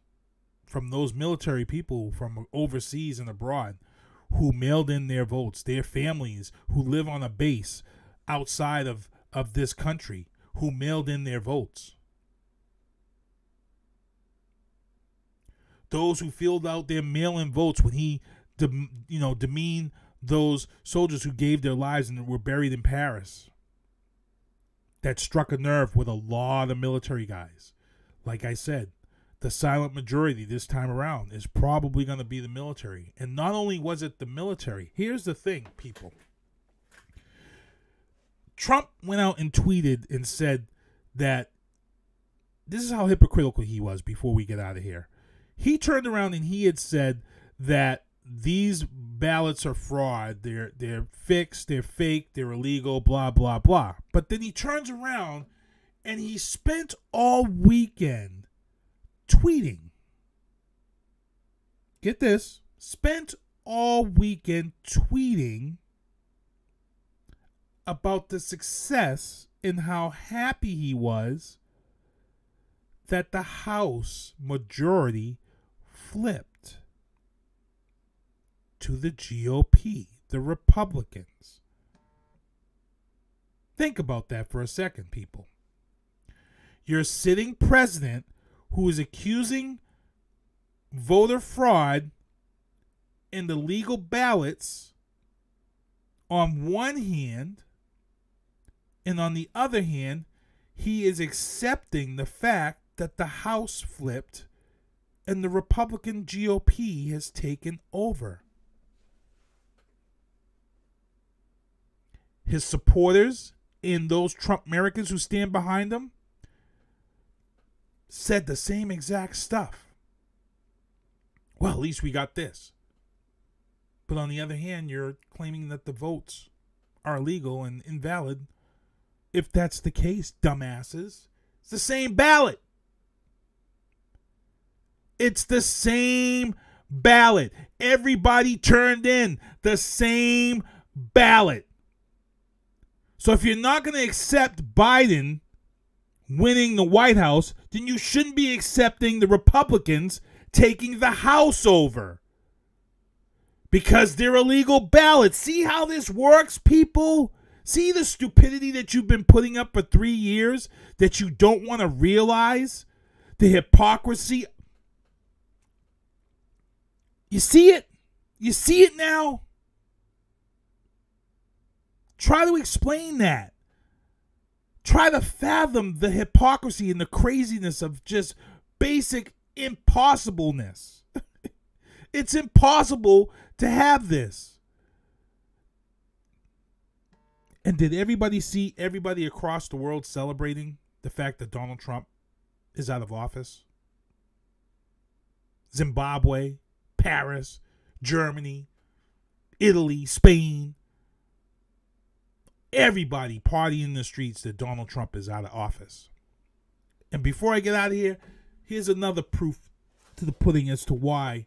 from those military people from overseas and abroad who mailed in their votes, their families who live on a base outside of this country who mailed in their votes. Those who filled out their mail-in votes when he, demeaned those soldiers who gave their lives and were buried in Paris. That struck a nerve with a lot of military guys. Like I said, the silent majority this time around is probably going to be the military. And not only was it the military, here's the thing, people. Trump went out and tweeted and said that this is how hypocritical he was before we get out of here. He turned around and he had said that these ballots are fraud, they're fixed, they're fake, they're illegal, blah, blah, blah. But then he turns around and he spent all weekend tweeting. Get this. Spent all weekend tweeting about the success and how happy he was that the House majority flipped to the GOP, the Republicans. Think about that for a second, people. Your sitting president who is accusing voter fraud in the legal ballots on one hand, and on the other hand, he is accepting the fact that the House flipped and the Republican GOP has taken over. His supporters and those Trump Americans who stand behind him said the same exact stuff. Well, at least we got this. But on the other hand, you're claiming that the votes are illegal and invalid. If that's the case, dumbasses, it's the same ballot. It's the same ballot. Everybody turned in the same ballot. So if you're not going to accept Biden winning the White House, then you shouldn't be accepting the Republicans taking the House over. Because they're illegal ballots. See how this works, people? See the stupidity that you've been putting up for 3 years that you don't want to realize? The hypocrisy. You see it? You see it now? Try to explain that. Try to fathom the hypocrisy and the craziness of just basic impossibleness. It's impossible to have this. And did everybody see everybody across the world celebrating the fact that Donald Trump is out of office? Zimbabwe, Paris, Germany, Italy, Spain. Everybody partying in the streets that Donald Trump is out of office. And before I get out of here, here's another proof to the pudding as to why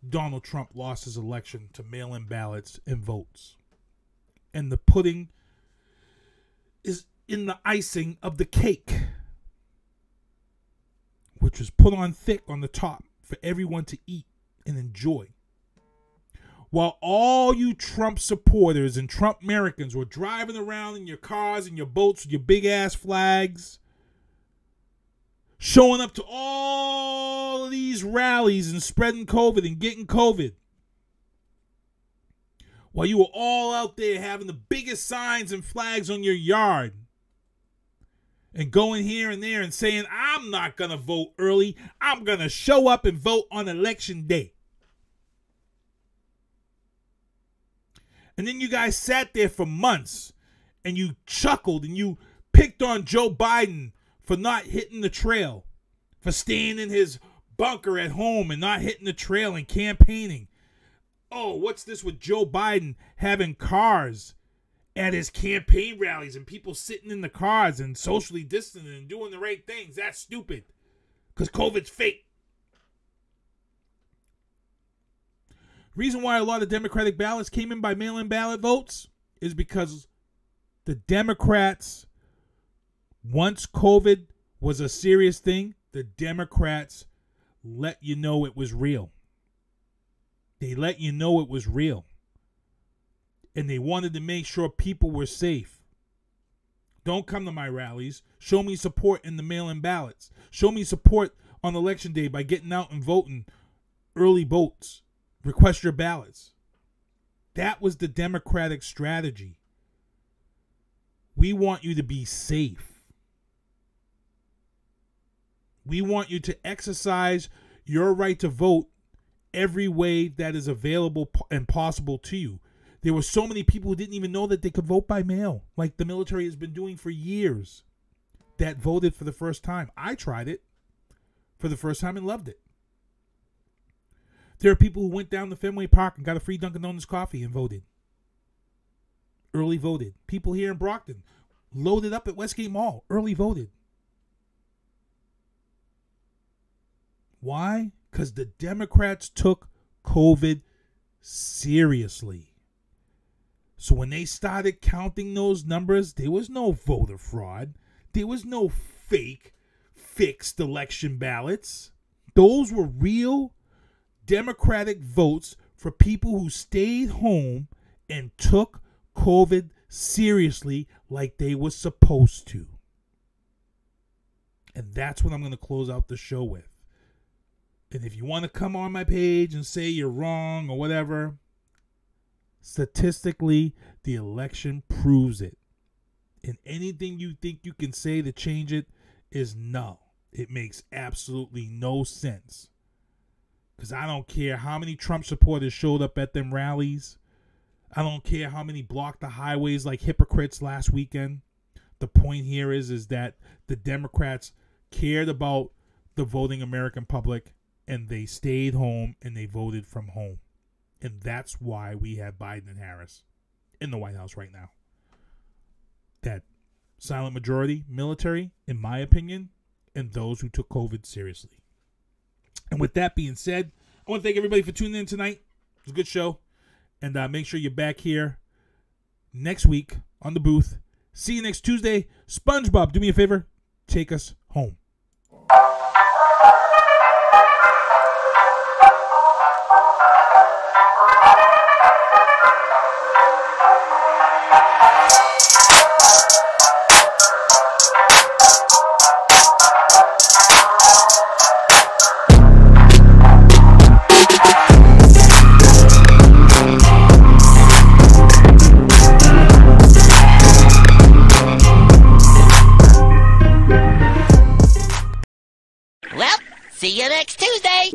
Donald Trump lost his election to mail-in ballots and votes. And the pudding is in the icing of the cake, which was put on thick on the top for everyone to eat and enjoy. While all you Trump supporters and Trump Americans were driving around in your cars and your boats with your big-ass flags, showing up to all of these rallies and spreading COVID and getting COVID, while you were all out there having the biggest signs and flags on your yard and going here and there and saying, I'm not going to vote early. I'm going to show up and vote on election day. And then you guys sat there for months and you chuckled and you picked on Joe Biden for not hitting the trail, for staying in his bunker at home and not hitting the trail and campaigning. Oh, what's this with Joe Biden having cars at his campaign rallies and people sitting in the cars and socially distancing and doing the right things? That's stupid because COVID's fake. Reason why a lot of Democratic ballots came in by mail-in ballot votes is because the Democrats, once COVID was a serious thing, the Democrats let you know it was real. They let you know it was real. And they wanted to make sure people were safe. Don't come to my rallies. Show me support in the mail-in ballots. Show me support on election day by getting out and voting early votes. Request your ballots. That was the Democratic strategy. We want you to be safe. We want you to exercise your right to vote every way that is available and possible to you. There were so many people who didn't even know that they could vote by mail, like the military has been doing for years, that voted for the first time. I tried it for the first time and loved it. There are people who went down to Fenway Park and got a free Dunkin' Donuts coffee and voted. Early voted. People here in Brockton loaded up at Westgate Mall. Early voted. Why? Because the Democrats took COVID seriously. So when they started counting those numbers, there was no voter fraud. There was no fake, fixed election ballots. Those were real Democratic votes for people who stayed home and took COVID seriously like they were supposed to. And that's what I'm going to close out the show with. And if you want to come on my page and say you're wrong or whatever, statistically, the election proves it. And anything you think you can say to change it is null. It makes absolutely no sense. Because I don't care how many Trump supporters showed up at them rallies. I don't care how many blocked the highways like hypocrites last weekend. The point here is that the Democrats cared about the voting American public and they stayed home and they voted from home. And that's why we have Biden and Harris in the White House right now. That silent majority, military, in my opinion, and those who took COVID seriously. And with that being said, I want to thank everybody for tuning in tonight. It was a good show. And make sure you're back here next week on the booth. See you next Tuesday. SpongeBob, do me a favor. Take us home. See you next Tuesday.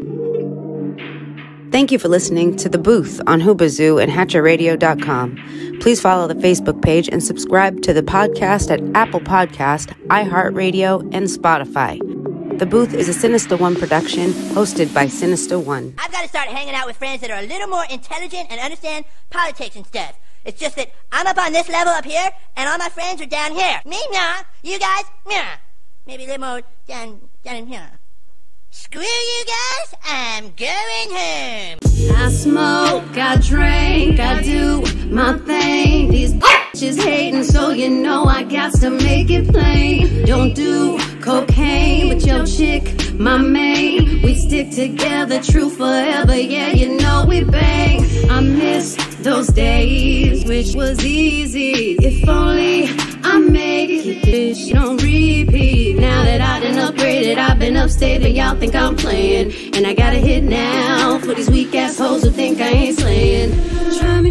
Thank you for listening to The Booth on Hoobazoo and HatcherRadio.com. Please follow the Facebook page and subscribe to the podcast at Apple Podcast, iHeartRadio, and Spotify. The Booth is a Sinister One production hosted by Sinister One. I've got to start hanging out with friends that are a little more intelligent and understand politics and stuff. It's just that I'm up on this level up here, and all my friends are down here. Me, nah. You guys, nah. Maybe a little more down in here. Screw you guys, I'm going home. I smoke, I drink, I do my thing. These bitches hating, so you know I got to make it plain. Don't do cocaine, but your chick, my main. We stick together, true forever, yeah, you know we bang. I miss those days, which was easy. If only I make it, bitch, don't repeat. Now that I done upgraded, I've been upstate, and y'all think I'm playing. And I got a hit now for these weak assholes who think I ain't slaying. Try me,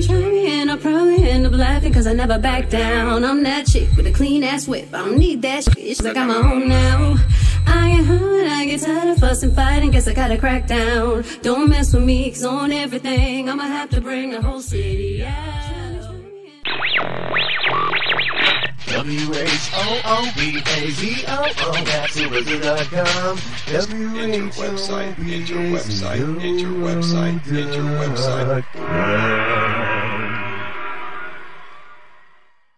and I'll probably end up laughing, cause I never back down. I'm that chick with a clean ass whip. I don't need that shit, I got my own now. I get hurt, I get tired of fussing, fighting, guess I gotta crack down. Don't mess with me, cause on everything I'ma have to bring the whole city out. WHOOBAZOO, that's Hoobazoo.com. Enter website.